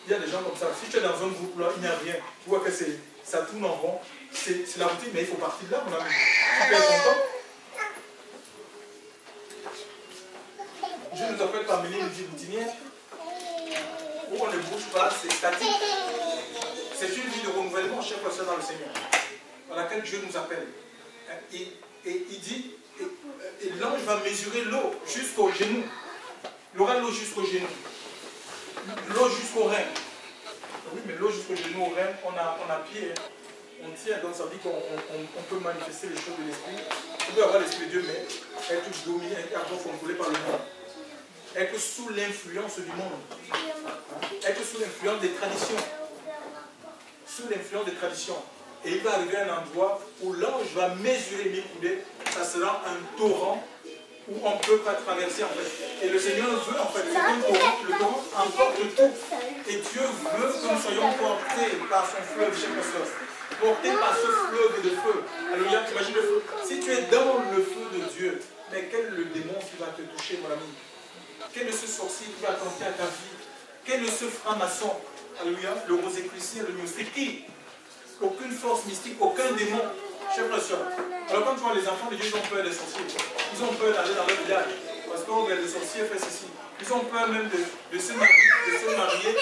[SPEAKER 1] Il y a des gens comme ça. Si tu es dans un groupe là, il n'y a rien. Tu vois que ça tourne en rond. C'est la routine, mais il faut partir de là, mon ami. Tu peux être content. Je ne nous appelle pas mener une vie routinière où on ne bouge pas, c'est statique. C'est une vie de renouvellement, chers frères dans le Seigneur, dans laquelle Dieu nous appelle. Et il dit, et l'ange va mesurer l'eau jusqu'au genou. Il aura l'eau jusqu'au genou. L'eau jusqu'au rein. Oui, mais l'eau jusqu'au genou, au rein, on a pied. On tient, donc ça veut dire qu'on peut manifester les choses de l'esprit. On peut avoir l'esprit de Dieu, mais être dominé, être contrôlé par le monde. Être sous l'influence du monde. Être sous l'influence des traditions. Sous l'influence des traditions. Et il va arriver à un endroit où l'ange va mesurer 1000 coudées. Ça sera un torrent où on ne peut pas traverser en fait. Et le Seigneur veut en fait, c'est un torrent, le torrent emporte tout. Et Dieu veut que nous soyons portés par son fleuve, chers frères. Portés par ce fleuve de feu. Alléluia, tu imagines le feu. Si tu es dans le feu de Dieu, mais quel est le démon qui va te toucher, mon ami? Quel est ce sorcier qui va tenter à ta vie? Quel est ce franc-maçon? Alléluia, le rosicrucien, le mystique. Qui? Aucune force mystique, aucun démon. Chers frères et sœurs. Alors quand tu vois les enfants de Dieu, ils ont peur des sorciers. Ils ont peur d'aller dans leur village. Parce que les sorciers font ceci. Ils ont peur même de se marier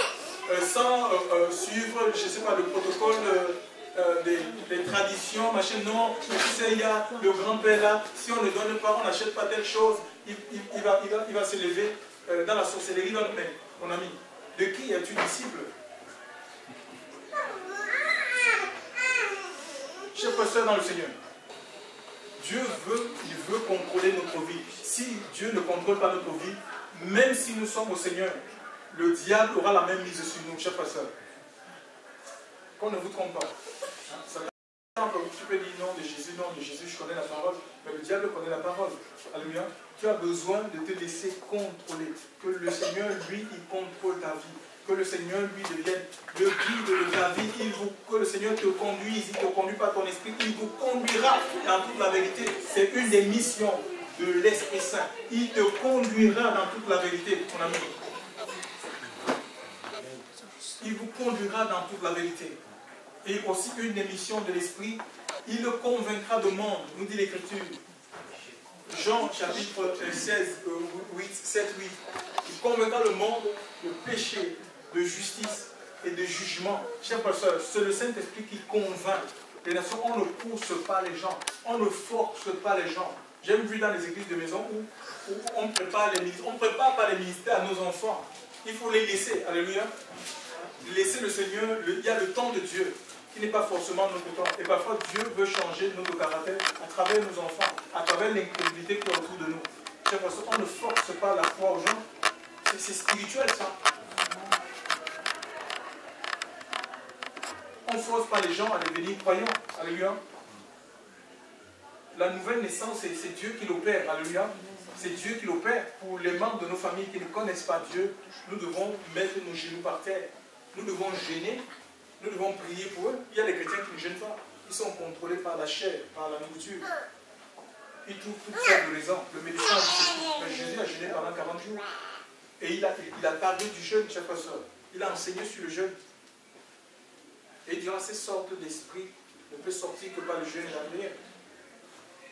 [SPEAKER 1] sans suivre, je ne sais pas, le protocole des traditions, machin. Non, mais tu sais, il y a le grand-père là, si on ne donne pas, on n'achète pas telle chose, il va se lever dans la sorcellerie. Mais mon ami, de qui es-tu disciple? Chers frères dans le Seigneur, Dieu veut contrôler notre vie. Si Dieu ne contrôle pas notre vie, même si nous sommes au Seigneur, le diable aura la même mise sur nous, chers frères. Qu'on ne vous trompe pas. Tu peux dire non de Jésus, je connais la parole, mais le diable connaît la parole. Alléluia. Tu as besoin de te laisser contrôler. Que le Seigneur, lui, il contrôle ta vie. Que le Seigneur, lui, devienne le guide de ta vie. Que le Seigneur te conduise. Il ne te conduit pas ton esprit. Il vous conduira dans toute la vérité. C'est une des missions de l'Esprit Saint. Il te conduira dans toute la vérité, mon ami. Il vous conduira dans toute la vérité. Et aussi une des missions de l'Esprit, il le convaincra de monde, nous dit l'Écriture. Jean chapitre 16, 7, 8. Il convaincra le monde de péché, de justice et de jugement. Chers pasteurs, c'est le Saint-Esprit qui convainc les nations. On ne pousse pas les gens, on ne force pas les gens. J'ai vu dans les églises de maison où on ne prépare pas les ministères à nos enfants. Il faut les laisser. Alléluia. Laisser le Seigneur, il y a le temps de Dieu qui n'est pas forcément notre temps. Et parfois Dieu veut changer notre caractère à travers nos enfants, à travers l'incrédulité qui est autour de nous. On ne force pas la foi aux gens. C'est spirituel ça. On ne force pas les gens à devenir croyants. Alléluia. La nouvelle naissance, c'est Dieu qui l'opère. Alléluia. C'est Dieu qui l'opère. Pour les membres de nos familles qui ne connaissent pas Dieu, nous devons mettre nos genoux par terre. Nous devons jeûner. Nous devons prier pour eux. Il y a des chrétiens qui ne jeûnent pas. Ils sont contrôlés par la chair, par la nourriture. Ils trouvent toutes sortes de raisons. Le médecin dit Jésus a jeûné pendant 40 jours. Et il a parlé du jeûne, chers frères et sœurs. Il a enseigné sur le jeûne. Et il dira, ces sortes d'esprit ne peuvent sortir que par le jeûne et la prière.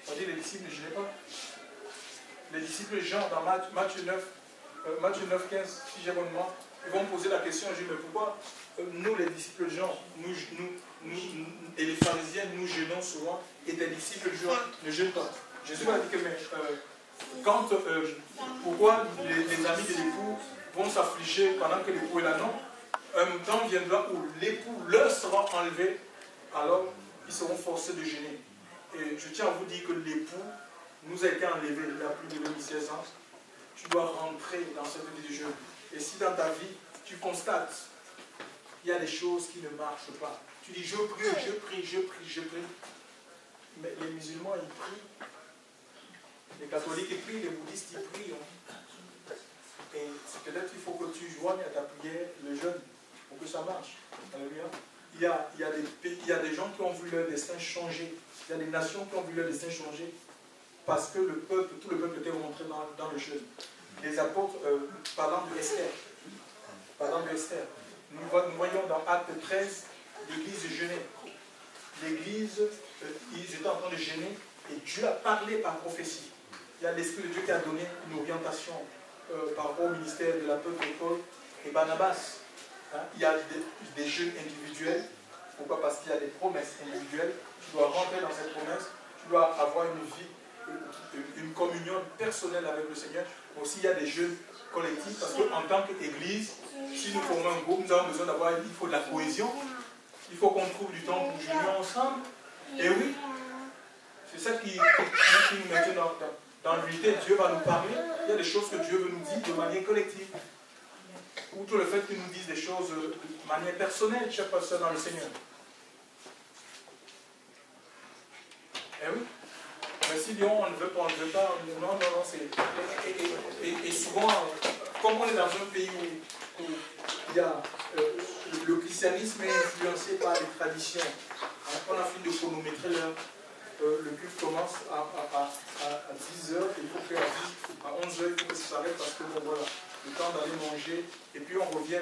[SPEAKER 1] On dit les disciples ne jeûnaient pas. Les disciples Jean, dans Matthieu 9, 15, si j'ai bonne mémoire, ils vont me poser la question, je dis, mais pourquoi nous, les disciples Jean, nous, et les pharisiens, nous jeûnons souvent, et des disciples Jean ne jeûnent pas. Jésus m'a dit que, mais pourquoi les amis de l'époux vont s'affliger pendant que l'époux est là? Non. Un temps viendra où l'époux leur sera enlevé, alors ils seront forcés de jeûner. Et je tiens à vous dire que l'époux nous a été enlevé il y a plus de 2016 ans. Tu dois rentrer dans cette vie du jeûne. Et si dans ta vie, tu constates, il y a des choses qui ne marchent pas. Tu dis, je prie. Mais les musulmans, ils prient. Les catholiques, ils prient. Les bouddhistes, ils prient. Et peut-être qu'il faut que tu joignes à ta prière le jeûne pour que ça marche. Alléluia. Il y a des gens qui ont vu leur destin changer. Il y a des nations qui ont vu leur destin changer parce que tout le peuple était rentré dans le jeûne. Les apôtres, parlant de Esther, nous voyons dans Acte 13, l'église jeûnait. L'église, ils étaient en train de jeûner et Dieu a parlé par prophétie. Il y a l'Esprit de Dieu qui a donné une orientation par rapport au ministère de l'apôtre Paul et Barnabas. Il y a des jeûnes individuels. Pourquoi? Parce qu'il y a des promesses individuelles. Tu dois rentrer dans cette promesse. Tu dois avoir une vie, une communion personnelle avec le Seigneur. Aussi, il y a des jeûnes collectifs. Parce qu'en tant qu'Église, si nous formons un groupe, nous avons besoin d'avoir, il faut de la cohésion. Il faut qu'on trouve du temps pour jeûner ensemble. Et oui, c'est ça qui nous met dans l'unité. Dieu va nous parler. Il y a des choses que Dieu veut nous dire de manière collective. Outre le fait qu'il nous dise des choses de manière personnelle, chaque personne dans le Seigneur. Eh oui. Mais si on ne veut pas, non, c'est... Et souvent, comme on est dans un pays où il y a, le christianisme est influencé par les traditions, on a fini de chronométrer l'heure. Le culte commence à 10h, il faut faire à 11h, il faut que ça s'arrête parce que bon, voilà, le temps d'aller manger, et puis on revient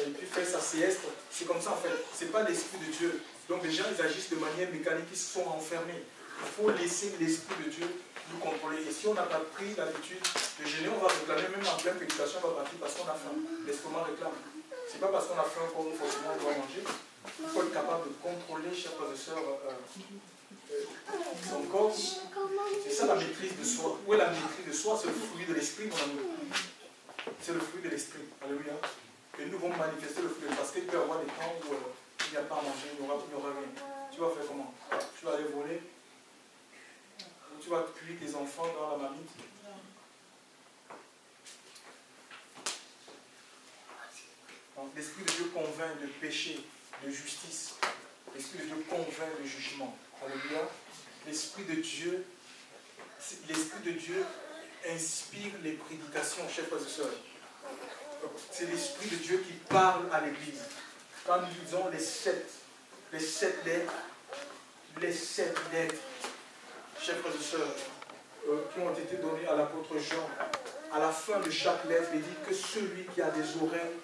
[SPEAKER 1] et puis faire sa sieste. C'est comme ça en fait, c'est pas l'Esprit de Dieu. Donc les gens ils agissent de manière mécanique, ils se sont enfermés. Il faut laisser l'Esprit de Dieu nous contrôler. Et si on n'a pas pris l'habitude de jeûner, on va réclamer, même en pleine prédication, on va partir parce qu'on a faim. L'estomac réclame. C'est pas parce qu'on a faim qu'on forcément doit manger. Il faut être capable de contrôler, chers frères et sœurs, son corps. C'est ça la maîtrise de soi. Où est la maîtrise de soi? C'est le fruit de l'esprit, mon amour. C'est le fruit de l'esprit. Alléluia. Et nous allons manifester le fruit de l'esprit. Parce qu'il peut y avoir des temps où il n'y a pas à manger, il n'y aura rien. Tu vas faire comment? Tu vas aller voler? Ou tu vas cuire tes enfants dans la marmite? Donc l'Esprit de Dieu convainc de péché, de justice L'Esprit de Dieu convainc le jugement. Alléluia. L'Esprit de Dieu inspire les prédications, chers frères et sœurs. C'est l'Esprit de Dieu qui parle à l'Église. Quand nous lisons les sept lettres, chers frères et sœurs, qui ont été données à l'apôtre Jean, à la fin de chaque lettre, il dit que celui qui a des oreilles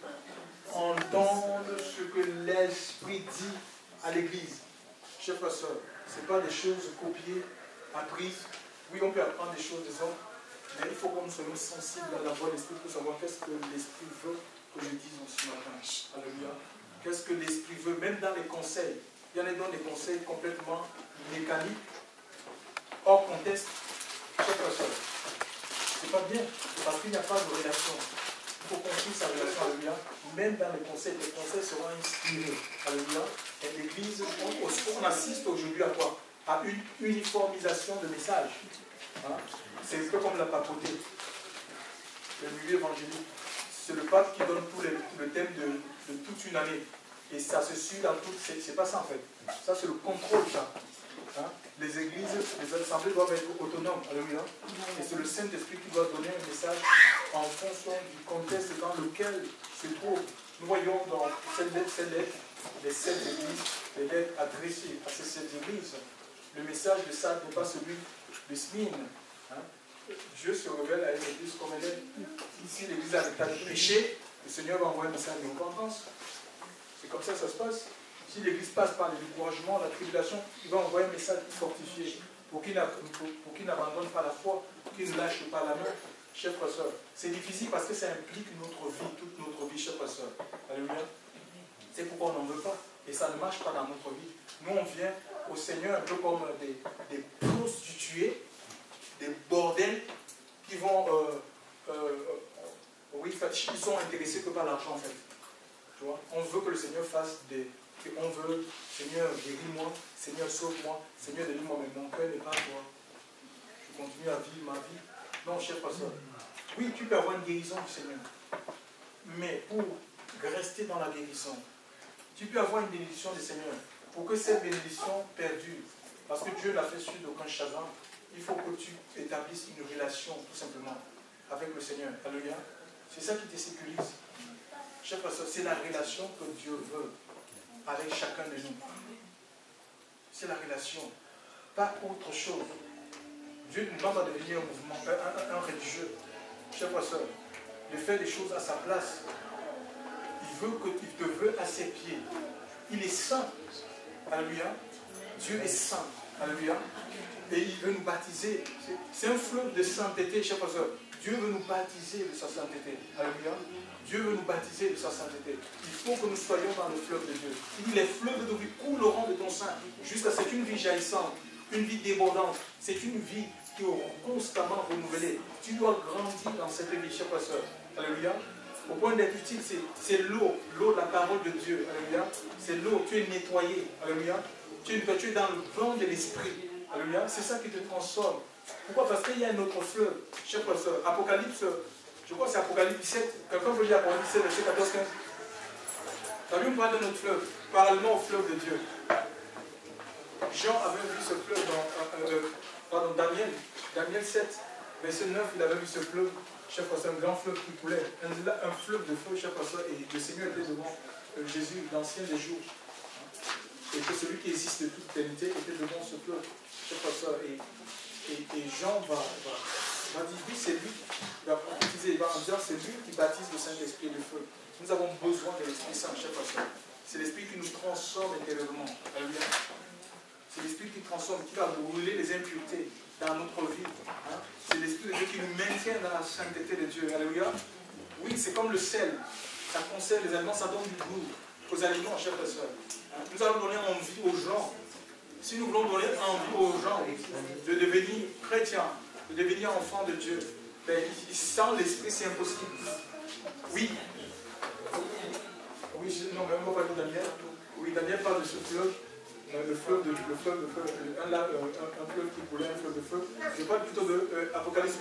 [SPEAKER 1] entende ce que l'Esprit dit à l'Église. Chers frères et sœurs, ce n'est pas des choses copiées, apprises. Oui, on peut apprendre des choses des hommes, mais il faut que nous soyons sensibles à la voix de l'Esprit pour savoir qu'est-ce que l'Esprit veut que je dise ce matin. Alléluia. Qu'est-ce que l'Esprit veut, même dans les conseils. Il y en a dans des conseils complètement mécaniques, hors contexte. Chers frères et sœurs, c'est pas bien, parce qu'il n'y a pas de relation. Il faut construire sa relation, alléluia. Même dans les conseils seront inspirés. Alléluia. Et l'Église, on assiste aujourd'hui à quoi? À une uniformisation de messages. Hein? C'est un peu comme la papauté. Le milieu évangélique. C'est le pape qui donne tout le thème de toute une année. Et ça se suit dans tout. C'est pas ça en fait. Ça c'est le contrôle, ça. Hein? Les églises, les assemblées doivent être autonomes. Alléluia. Et c'est le Saint-Esprit qui doit donner un message en fonction du contexte dans lequel se trouve. Nous voyons dans cette lettre, les 7 églises, les lettres adressées à ces 7 églises. Le message de ça n'est pas celui de Smyrne. Hein? Dieu se révèle à une église comme elle est. Si l'église a l'état de péché, le Seigneur va envoyer un message de repentance. C'est comme ça que ça se passe. Si l'église passe par le découragement, la tribulation, il va envoyer un message fortifié pour qu'il n'abandonne pas la foi, pour qu'il ne lâche pas la main. Chers frères et sœurs, c'est difficile parce que ça implique notre vie, toute notre vie, chers frères et sœurs. Alléluia. C'est pourquoi on n'en veut pas. Et ça ne marche pas dans notre vie. Nous, on vient au Seigneur un peu comme des prostituées, des bordels qui vont... oui, ils sont intéressés que par l'argent, en fait. Tu vois? On veut que le Seigneur fasse des... On veut, Seigneur, guéris-moi, Seigneur, sauve-moi, Seigneur, délivre-moi, mais mon cœur n'est pas à toi. Je continue à vivre ma vie. Non, cher pasteur. Oui, tu peux avoir une guérison du Seigneur. Mais pour rester dans la guérison, tu peux avoir une bénédiction du Seigneur. Pour que cette bénédiction perdure, parce que Dieu l'a fait sur d'aucun chagrin, il faut que tu établisses une relation, tout simplement, avec le Seigneur. Alléluia. C'est ça qui te sécurise. Cher pasteur, c'est la relation que Dieu veut avec chacun de nous. C'est la relation, pas autre chose. Dieu ne va pas devenir un mouvement, un religieux. Cher pasteur, de faire des choses à sa place. Il te veut à ses pieds. Il est saint. Alléluia. Dieu est saint. Alléluia. Et il veut nous baptiser. C'est un fleuve de sainteté, cher pasteur. Dieu veut nous baptiser de sa sainteté. Alléluia. Dieu veut nous baptiser de sa sainteté. Il faut que nous soyons dans le fleuve de Dieu. Il dit, les fleuves de vie couleront de ton sein. Jusqu'à c'est une vie jaillissante, une vie débordante. C'est une vie qui est constamment renouvelée. Tu dois grandir dans cette vie, cher pasteur. Alléluia. Au point d'être utile, c'est l'eau de la parole de Dieu. Alléluia. C'est l'eau, tu es nettoyé. Alléluia. Tu es dans le plan de l'esprit. Alléluia. C'est ça qui te transforme. Pourquoi? Parce qu'il y a un autre fleuve. Cher pasteur, Apocalypse, je crois que c'est Apocalypse 17. Quelqu'un veut dire Apocalypse 17, verset 14, 15. T'as vu, on parle de notre fleuve. Parallèlement au fleuve de Dieu. Jean avait vu ce fleuve dans Daniel 7, verset 9, il avait vu ce fleuve. Cher pasteur, un grand fleuve qui coulait. Un fleuve de feu, cher pasteur, et le Seigneur était devant Jésus, l'ancien des jours. Et que celui qui existe de toute éternité était devant ce fleuve. Cher pasteur, et Jean va dire, oui, c'est lui qui va prophétiser, il va en dire, c'est lui qui baptise le Saint-Esprit de feu. Nous avons besoin de l'Esprit Saint, cher pasteur. C'est l'Esprit qui nous transforme intérieurement. Alléluia. C'est l'Esprit qui transforme, qui va brûler les impuretés dans notre vie. Hein? C'est l'Esprit de Dieu qui nous maintient dans la sainteté de Dieu. Alléluia. Oui, c'est comme le sel. Ça conserve les aliments, ça donne du goût aux aliments, chers frères. Hein? Nous allons donner envie aux gens. Si nous voulons donner envie aux gens de devenir chrétiens, de devenir enfants de Dieu, ben, sans l'Esprit, c'est impossible. Oui. Oui, non, mais on va parler de Daniel. Oui, Daniel parle de ce fleuve. Le fleuve de feu, un fleuve qui coulait, un fleuve de feu. Je parle plutôt de Apocalypse.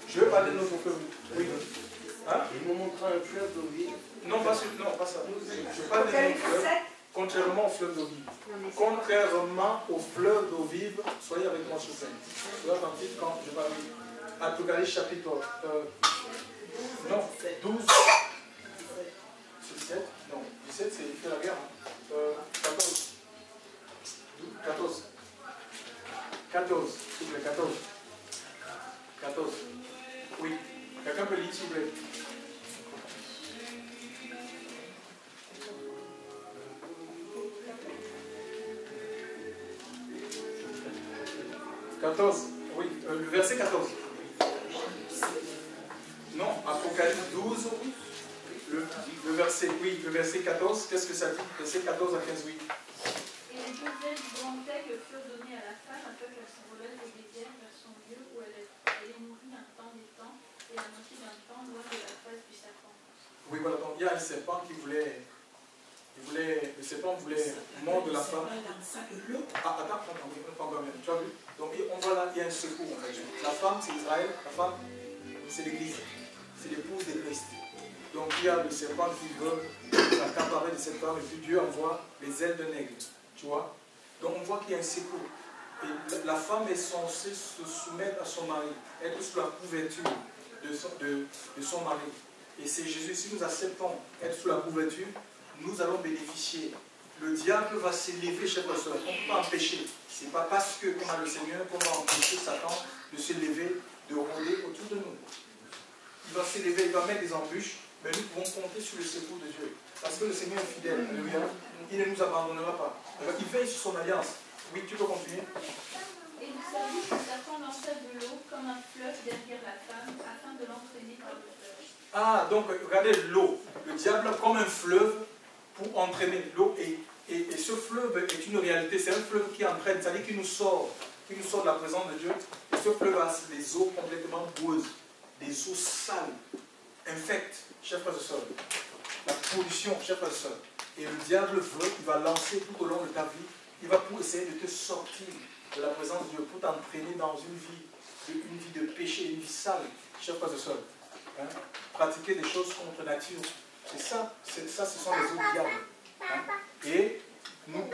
[SPEAKER 1] Je vais parler de notre fleuve. Oui. Hein?
[SPEAKER 3] Il nous montrera un fleuve d'eau vive.
[SPEAKER 1] Non, pas ça. Je parle de notre fleuve. Contrairement au fleuve d'eau vive. Contrairement au fleuve d'eau vive, soyez avec moi sur scène. Soyez attentifs quand je parle. Apocalypse chapitre non, 12. C'est 17? Non, 17 c'est fait la guerre. 14. 14. 14. S'il vous plaît, 14. 14. Oui. Quelqu'un peut lire, s'il vous plaît. 14, oui, le verset 14. Non, Apocalypse 12, le verset, oui, le verset 14, qu'est-ce que ça dit? Verset 14 à 15, oui.
[SPEAKER 3] Et les deux ailes du grand aigle furent données à la femme afin qu'elle s'envole au désert vers son lieu où elle est nourrie un temps des temps et la moitié d'un temps loin de la face du serpent.
[SPEAKER 1] Oui, voilà, donc il y a un serpent qui voulait, le serpent voulait mordre la femme. Ah, attends, tu as vu? Donc on voit là, il y a un secours en fait. La femme, c'est Israël, la femme, c'est l'Église, c'est l'épouse de Christ. Donc il y a le serpent qui veut s'accaparer de cette femme et puis Dieu envoie les ailes d'un aigle. Tu vois? Donc on voit qu'il y a un secours. Et la femme est censée se soumettre à son mari, être sous la couverture de son mari. Et c'est Jésus, si nous acceptons être sous la couverture, nous allons bénéficier. Le diable va s'élever, chers frères et sœurs. On ne peut pas empêcher. Ce n'est pas parce qu'on a le Seigneur qu'on va empêcher Satan de s'élever, de rôder autour de nous. Il va s'élever, il va mettre des embûches, mais nous pouvons compter sur le secours de Dieu. Parce que le Seigneur est fidèle. Il ne nous abandonnera pas. Il veille sur son alliance. Oui, tu peux continuer.
[SPEAKER 3] Et il s'agit que Satan lança de l'eau comme un fleuve derrière la femme afin de l'entraîner par le fleuve. Ah, donc regardez l'eau. Le diable comme un fleuve pour entraîner l'eau. Et ce fleuve est une réalité. C'est un fleuve qui entraîne, c'est-à-dire qui nous sort de la présence de Dieu. Et ce fleuve a des eaux complètement boueuses, des eaux sales, infectes, chers frères et sœurs. La pollution, chers frères et sœurs. Et le diable veut, il va lancer tout au long de ta vie, il va pour essayer de te sortir de la présence de Dieu, pour t'entraîner dans une vie de péché, une vie sale, chers frères et sœurs. Hein? Pratiquer des choses contre nature. Et ça, ce sont les eaux du diable. Hein? Et nous,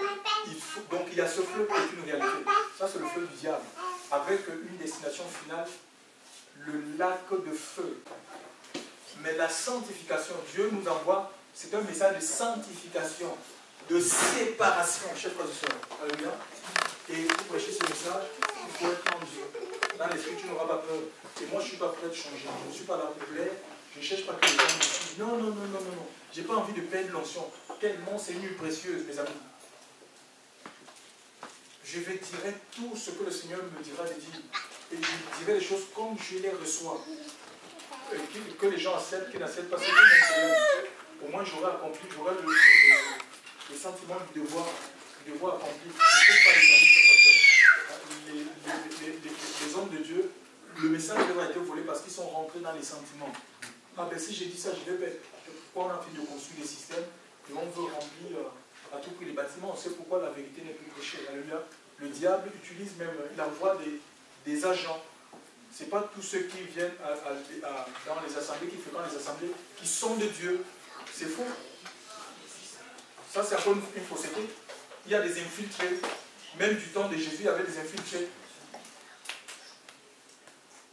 [SPEAKER 3] donc il y a ce fleuve qui est une réalité. Ça, c'est le fleuve du diable. Avec une destination finale, le lac de feu. Mais la sanctification, Dieu nous envoie, c'est un message de sanctification, de séparation, chers frères et sœurs. Alléluia. Et pour prêcher ce message, il faut être en Dieu. Dans l'esprit, tu n'auras pas peur. Et moi, je ne suis pas prêt de changer. Je ne suis pas là pour plaire. Je ne cherche pas que les gens me suivent. Non, non, non, non, non, non. Je n'ai pas envie de perdre l'onction. Tellement c'est une huile précieuse, mes amis. Je vais dire tout ce que le Seigneur me dira de dire. Et je dirai les choses comme je les reçois. Que les gens acceptent, qu'ils n'acceptent pas, c'est tout mon problème. Au moins, j'aurai accompli, j'aurai le sentiment du devoir accompli. Je ne peux pas les amis, les hommes de Dieu, le message leur a été volé parce qu'ils sont rentrés dans les sentiments. Ah ben si j'ai dit ça, je vais perdre. Pourquoi on a fait de construire des systèmes et on veut remplir à tout prix les bâtiments? On sait pourquoi la vérité n'est plus prêchée. Alléluia. Le diable utilise même, il envoie des agents. Ce n'est pas tous ceux qui viennent dans les assemblées, qui fréquentent les assemblées, qui sont de Dieu. C'est faux. Ça, c'est encore une fausseté. Il y a des infiltrés. Même du temps de Jésus, il y avait des infiltrés.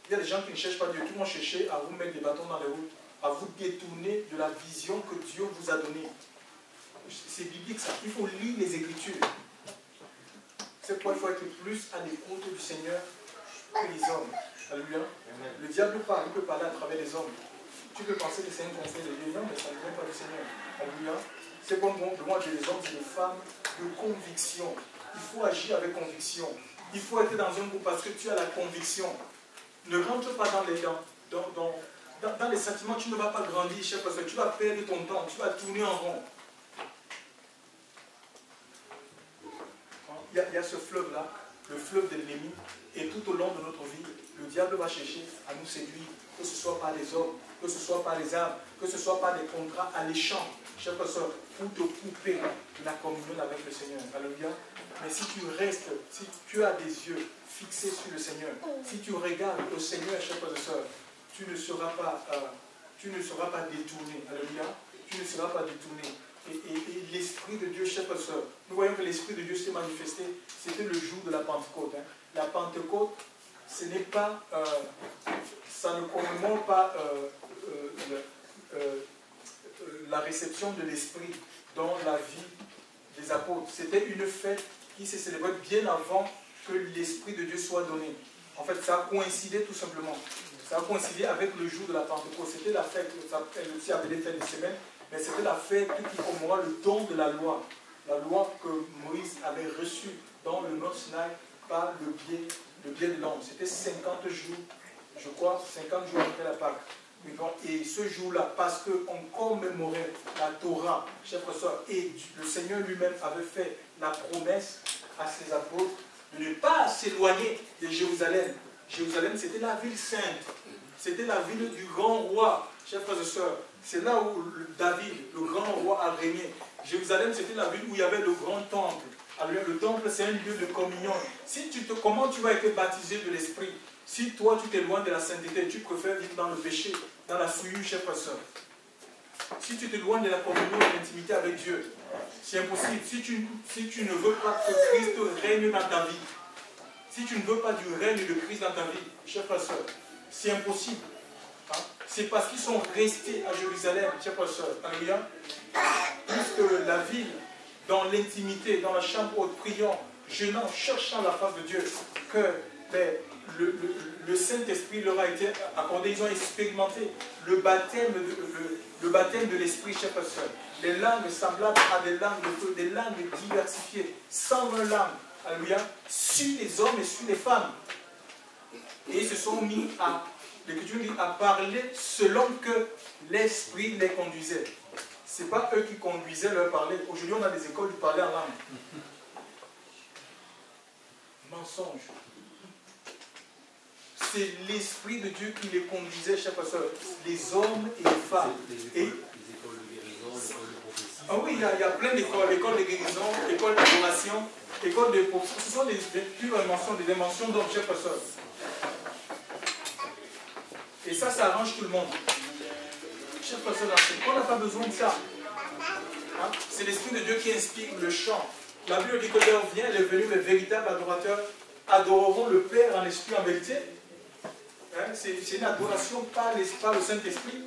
[SPEAKER 3] Il y a des gens qui ne cherchent pas Dieu, qui vont chercher à vous mettre des bâtons dans les roues, à vous détourner de la vision que Dieu vous a donnée. C'est biblique ça. Il faut lire les Écritures. C'est pourquoi il faut être plus à l'écoute du Seigneur que les hommes. Alléluia. Le diable parle, il peut parler à travers les hommes. Tu peux penser que c'est un conseil de Dieu, non, mais ça ne vient pas du Seigneur. Alléluia. C'est comme moi, j'ai des hommes et des femmes de conviction. Il faut agir avec conviction. Il faut être dans un groupe parce que tu as la conviction. Ne rentre pas dans les sentiments, tu ne vas pas grandir, cher, parce que tu vas perdre ton temps, tu vas tourner en rond. Il y a ce fleuve-là, le fleuve de l'ennemi, et tout au long de notre vie, le diable va chercher à nous séduire, que ce soit par les hommes, que ce soit par les armes, que ce soit par des contrats alléchants, chers frères, pour te couper la communion avec le Seigneur. Alléluia. Mais si tu restes, si tu as des yeux fixés sur le Seigneur, si tu regardes au Seigneur, chers frères et sœurs, tu ne seras pas détourné. Alléluia. Tu ne seras pas détourné.
[SPEAKER 1] et l'Esprit de Dieu, chers frères et sœurs, nous voyons que l'Esprit de Dieu s'est manifesté, c'était le jour de la Pentecôte. Hein. La Pentecôte, ce n'est pas, ça ne commémore pas la réception de l'Esprit dans la vie des apôtres. C'était une fête qui s'est célébrée bien avant que l'Esprit de Dieu soit donné. En fait, ça a coïncidé tout simplement. Ça a coïncidé avec le jour de la Pentecôte. C'était la fête, elle aussi appelée fête des semaines, mais c'était la fête qui commémora le don de la loi. La loi que Moïse avait reçue dans le Mont Sinaï par le biais de l'homme. C'était 50 jours, je crois, 50 jours après la Pâque. Et ce jour-là, parce qu'on commémorait la Torah, chers frères et sœurs, et le Seigneur lui-même avait fait la promesse à ses apôtres de ne pas s'éloigner de Jérusalem. Jérusalem, c'était la ville sainte. C'était la ville du grand roi, chers frères et sœurs. C'est là où David, le grand roi, a régné. Jérusalem, c'était la ville où il y avait le grand temple. Alors, le temple, c'est un lieu de communion. Comment tu vas être baptisé de l'Esprit? Si toi, tu t'éloignes de la sainteté, tu préfères vivre dans le péché, dans la souillure, chers frères et sœurs. Si tu t'éloignes de la communion, de l'intimité avec Dieu, c'est impossible. Si tu ne veux pas que Christ règne dans ta vie, si tu ne veux pas du règne de Christ dans ta vie, chers frères et sœurs, c'est impossible. Hein? C'est parce qu'ils sont restés à Jérusalem, chers frères et sœurs, alléluia, puisque la ville, dans l'intimité, dans la chambre haute, priant, jeûnant, cherchant la face de Dieu, que le Saint-Esprit leur a été accordé. Ils ont expérimenté le baptême de l'Esprit, chers frères et sœurs. Les langues semblables à des langues diversifiées, 120 langues, alléluia, sur les hommes et sur les femmes. Et ils se sont mis l'Écriture dit, à parler selon que l'Esprit les conduisait. Ce n'est pas eux qui conduisaient leur parler. Aujourd'hui, on a des écoles de parler en langue. Mensonge. C'est l'Esprit de Dieu qui les conduisait, chers frères et sœurs, les hommes et les femmes. Les écoles de guérison, l'école de prophétie. Ah oui, il y a plein d'écoles, l'école de guérison, l'école d'adoration, l'école de prophétie. Ce sont des dimensions d'hommes, chers frères et sœurs. Et ça arrange tout le monde. Chers frères et sœurs, on n'a pas besoin de ça. Hein? C'est l'Esprit de Dieu qui inspire le chant. La Bible dit que l'heure vient, elle est venue, les véritables adorateurs adoreront le Père en esprit, en vérité. Hein? C'est une adoration par le Saint-Esprit.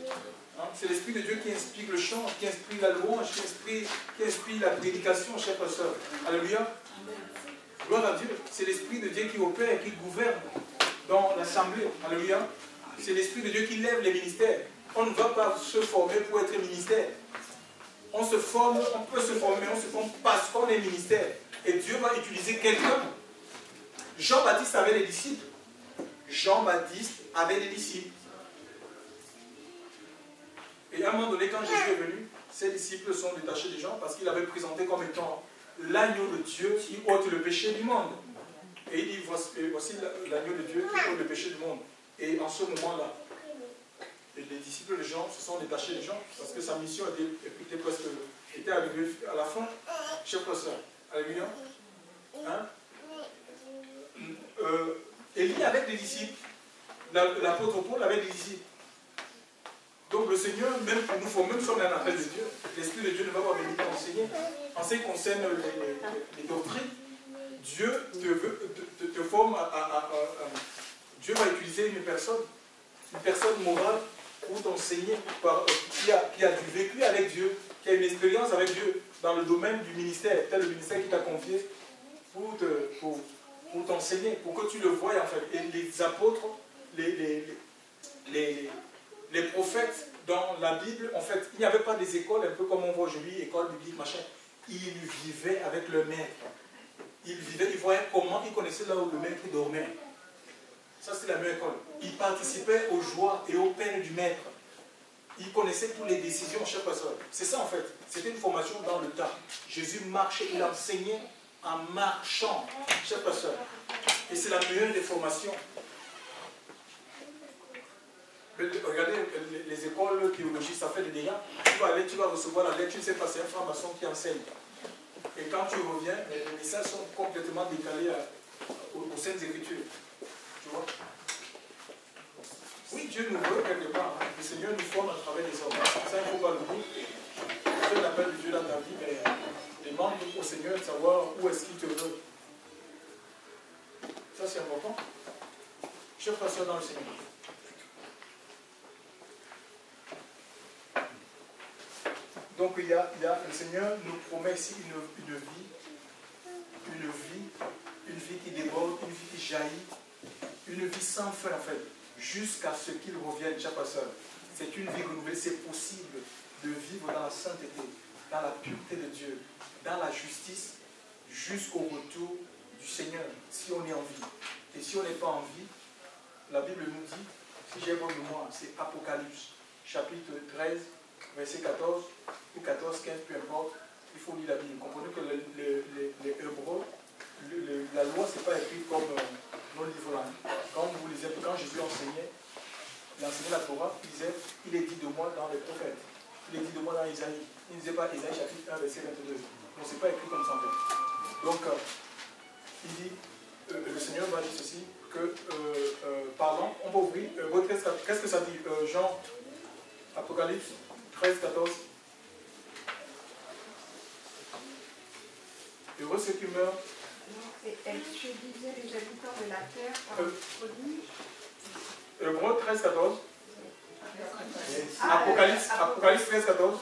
[SPEAKER 1] Hein? C'est l'Esprit de Dieu qui inspire le chant, qui inspire la louange, qui inspire la prédication, chers frères et sœurs. Alléluia. Gloire à Dieu. C'est l'Esprit de Dieu qui opère et qui gouverne dans l'assemblée. Alléluia. C'est l'Esprit de Dieu qui lève les ministères. On ne va pas se former pour être ministère. On se forme, on peut se former, on se forme parce qu'on est ministère. Et Dieu va utiliser quelqu'un. Jean-Baptiste avait des disciples. Jean-Baptiste avait des disciples. Et à un moment donné, quand Jésus est venu, ses disciples sont détachés des gens parce qu'il avait présenté comme étant l'agneau de Dieu qui ôte le péché du monde. Et il dit, voici l'agneau de Dieu qui ôte le péché du monde. Et en ce moment-là, les disciples de Jean se sont détachés des gens parce que sa mission était arrivée à la fin. Chers frères et sœurs, alléluia. Hein? Élie avait des disciples. L'apôtre Paul avait des disciples. Donc le Seigneur, même pour nous former, nous sommes un appel de Dieu. L'Esprit de Dieu ne va pas venir t'enseigner. En ce qui concerne les doctrines, Dieu te forme Dieu va utiliser une personne morale pour t'enseigner, qui a du vécu avec Dieu, qui a une expérience avec Dieu dans le domaine du ministère, tel le ministère qui t'a confié, pour t'enseigner, pour que tu le voies en fait. Et les apôtres, les prophètes dans la Bible, en fait, il n'y avait pas des écoles, un peu comme on voit aujourd'hui, école biblique, machin. Ils vivaient avec le maître. Ils voyaient comment, ils connaissaient là où le maître dormait. Ça, c'est la meilleure école. Ils participaient aux joies et aux peines du maître. Ils connaissaient toutes les décisions, chers frères et sœurs. C'est ça, en fait. C'était une formation dans le temps. Jésus marchait, il enseignait en marchant, chers frères et sœurs. Et c'est la meilleure des formations. Regardez, les écoles théologiques, ça fait des dégâts. Tu vas recevoir la lettre, tu ne sais pas, c'est un franc-maçon qui enseigne. Et quand tu reviens, les messages sont complètement décalés aux Saintes Écritures. Tu vois? Oui, Dieu nous veut quelque part. Le Seigneur nous forme à travers les hommes. Ça, il ne faut pas l'oublier. un appel de Dieu dans ta vie, mais demande au Seigneur de savoir où est-ce qu'il te veut. Ça, c'est important. Chers frères et sœurs dans le Seigneur. Donc, le Seigneur nous promet ici une vie qui déborde, une vie qui jaillit, une vie sans fin, en fait, jusqu'à ce qu'il revienne, chers frères et sœurs. C'est une vie renouvelée, c'est possible de vivre dans la sainteté, dans la pureté de Dieu, dans la justice, jusqu'au retour du Seigneur, si on est en vie. Et si on n'est pas en vie, la Bible nous dit, si j'ai bonne mémoire, c'est Apocalypse, chapitre 13, verset 14, ou 14, 15, peu importe, il faut lire la Bible. Comprenez que les Hébreux, la loi, ce n'est pas écrit comme nos livres là. Quand vous lisez, quand Jésus enseignait la Torah, il disait, il est dit de moi dans les prophètes, il est dit de moi dans Isaïe. Il ne disait pas Isaïe chapitre 1, verset 22. Donc ce n'est pas écrit comme ça en fait. Donc, il dit, le Seigneur va dire ceci, que, pardon, on va ouvrir, qu'est-ce que ça dit, Jean, Apocalypse 13, 14. Heureux ceux qui meurent.
[SPEAKER 4] Elle disait les habitants de la terre par le produit.
[SPEAKER 1] Hébreux 13, 14. Apocalypse 13, 14.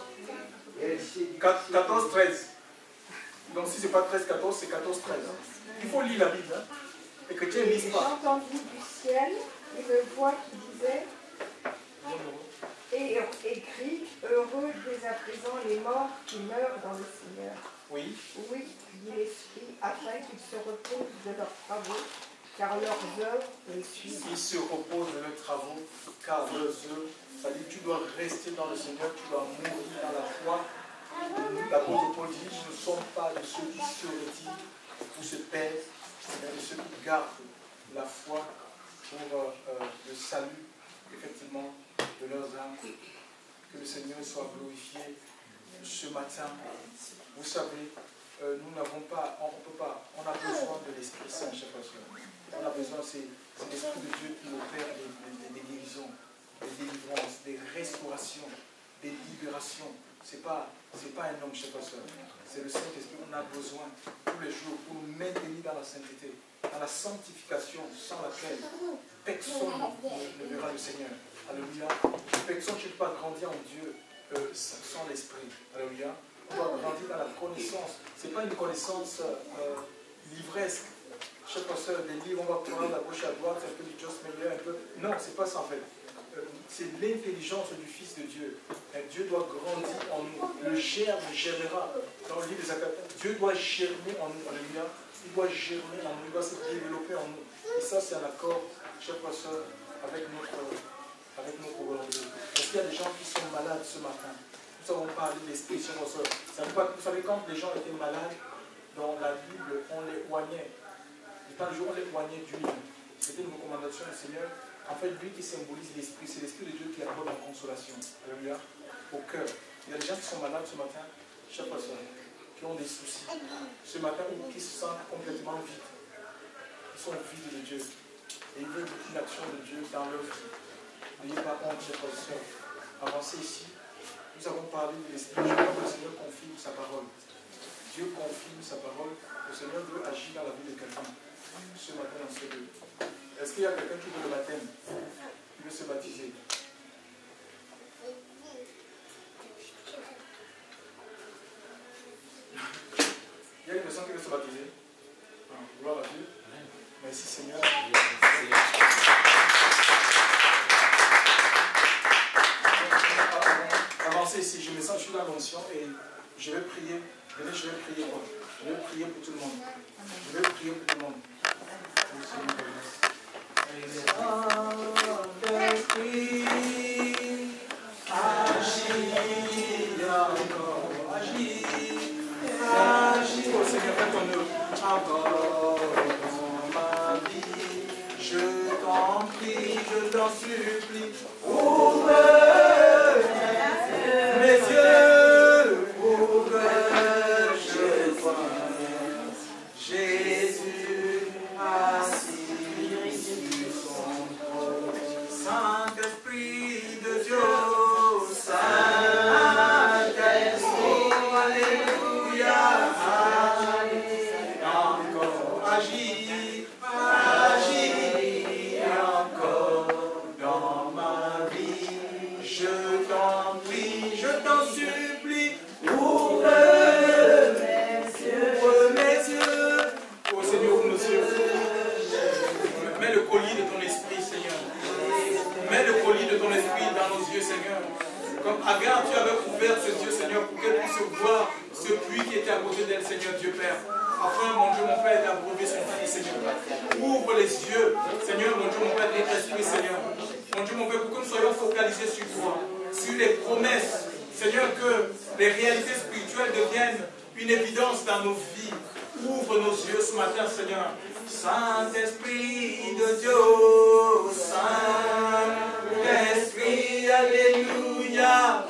[SPEAKER 1] 14, 13. Donc si ce n'est pas 13, 14, c'est 14, 13. Il faut lire la Bible. Hein. Les chrétiens ne lisent pas.
[SPEAKER 4] J'ai entendu du ciel une voix qui disait et écrit, heureux dès à présent les morts qui meurent dans le Seigneur.
[SPEAKER 1] Oui.
[SPEAKER 4] Oui, dit l'Esprit, afin qu'ils se reposent de leurs travaux, car leurs œuvres les suivent.
[SPEAKER 1] Ils se reposent de leurs travaux, car leurs œuvres, c'est-à-dire que tu dois rester dans le Seigneur, tu dois mourir dans la foi. L'apôtre Paul dit, nous ne sommes pas de ceux qui se retirent ou se pèsent, mais de ceux qui gardent la foi pour le salut, effectivement, de leurs âmes. Que le Seigneur soit glorifié ce matin. Vous savez, nous n'avons pas, on a besoin de l'Esprit Saint, chers frères et sœurs. On a besoin, c'est l'Esprit de Dieu qui opère des guérisons, des délivrances, des restaurations, des libérations. Ce n'est pas un homme, chers frères et sœurs. C'est le Saint-Esprit. On a besoin tous les jours pour nous maintenir dans la sainteté, dans la sanctification sans laquelle personne ne verra le Seigneur. Alléluia. Personne ne peut pas grandir en Dieu sans l'Esprit. Alléluia. On doit grandir dans la connaissance. Ce n'est pas une connaissance livresque. Chers frères, des livres, on va prendre la gauche à droite, un peu du Joss Meyer, un peu. Non, ce n'est pas ça en fait. C'est l'intelligence du Fils de Dieu. Dieu doit grandir en nous. Le germe germera. Dans le livre des Actes, Dieu doit germer en nous. Alléluia. Il doit germer en nous. Il doit se développer en nous. Et ça, c'est un accord, chers frères, avec notre volonté. Est-ce qu'il y a des gens qui sont malades ce matin? Nous avons parlé de l'esprit, chers frères. Vous savez, quand les gens étaient malades, dans la Bible, on les oignait. Du temps du jour, on les oignait d'huile. C'était une recommandation du Seigneur. En fait, lui qui symbolise l'esprit, c'est l'esprit de Dieu qui apporte la consolation. Alléluia. Au cœur. Il y a des gens qui sont malades ce matin, chers frères, qui ont des soucis. Ce matin, ou qui se sentent complètement vides. Ils sont vides de Dieu. Et ils veulent une action de Dieu dans leur vie. N'ayez pas honte, chers frères. Avancez ici. Nous avons parlé de l'esprit. Je crois que le Seigneur confirme sa parole. Dieu confirme sa parole. Le Seigneur veut agir dans la vie de quelqu'un. Ce matin, dans ce lieu. Est-ce qu'il y a quelqu'un qui veut le baptême? Qui veut se baptiser? Il y a une personne qui veut se baptiser? Gloire à Dieu. Merci Seigneur. Avancez ici, je me sens, je suis dans l'onction et je vais prier. Venez, je vais prier moi. Je vais prier pour tout le monde. Je vais prier pour tout le monde. Saint-Esprit, agis encore, agis, agis, oh Seigneur, fais ton œuvre. Encore dans ma vie, je t'en prie, je t'en supplie, ouvre mes yeux pour que je vois Jésus assis sur son trône. Saint-Esprit de Dieu, Saint-Esprit Mets le colis de ton esprit dans nos yeux, Seigneur. Comme Agar, tu avais ouvert ses yeux, Seigneur, pour qu'elle puisse voir ce puits qui était à côté d'elle, Seigneur Dieu Père. Afin, mon Dieu, mon Père, d'abreuver son fils, Seigneur. Ouvre les yeux, Seigneur, mon Dieu, mon Père, de l'esprit, Seigneur. Mon Dieu, mon Père, pour que nous soyons focalisés sur toi, sur les promesses. Seigneur, que les réalités spirituelles deviennent une évidence dans nos vies. Ouvre nos yeux ce matin, Seigneur. Saint-Esprit de Dieu, Saint-Esprit, Alléluia.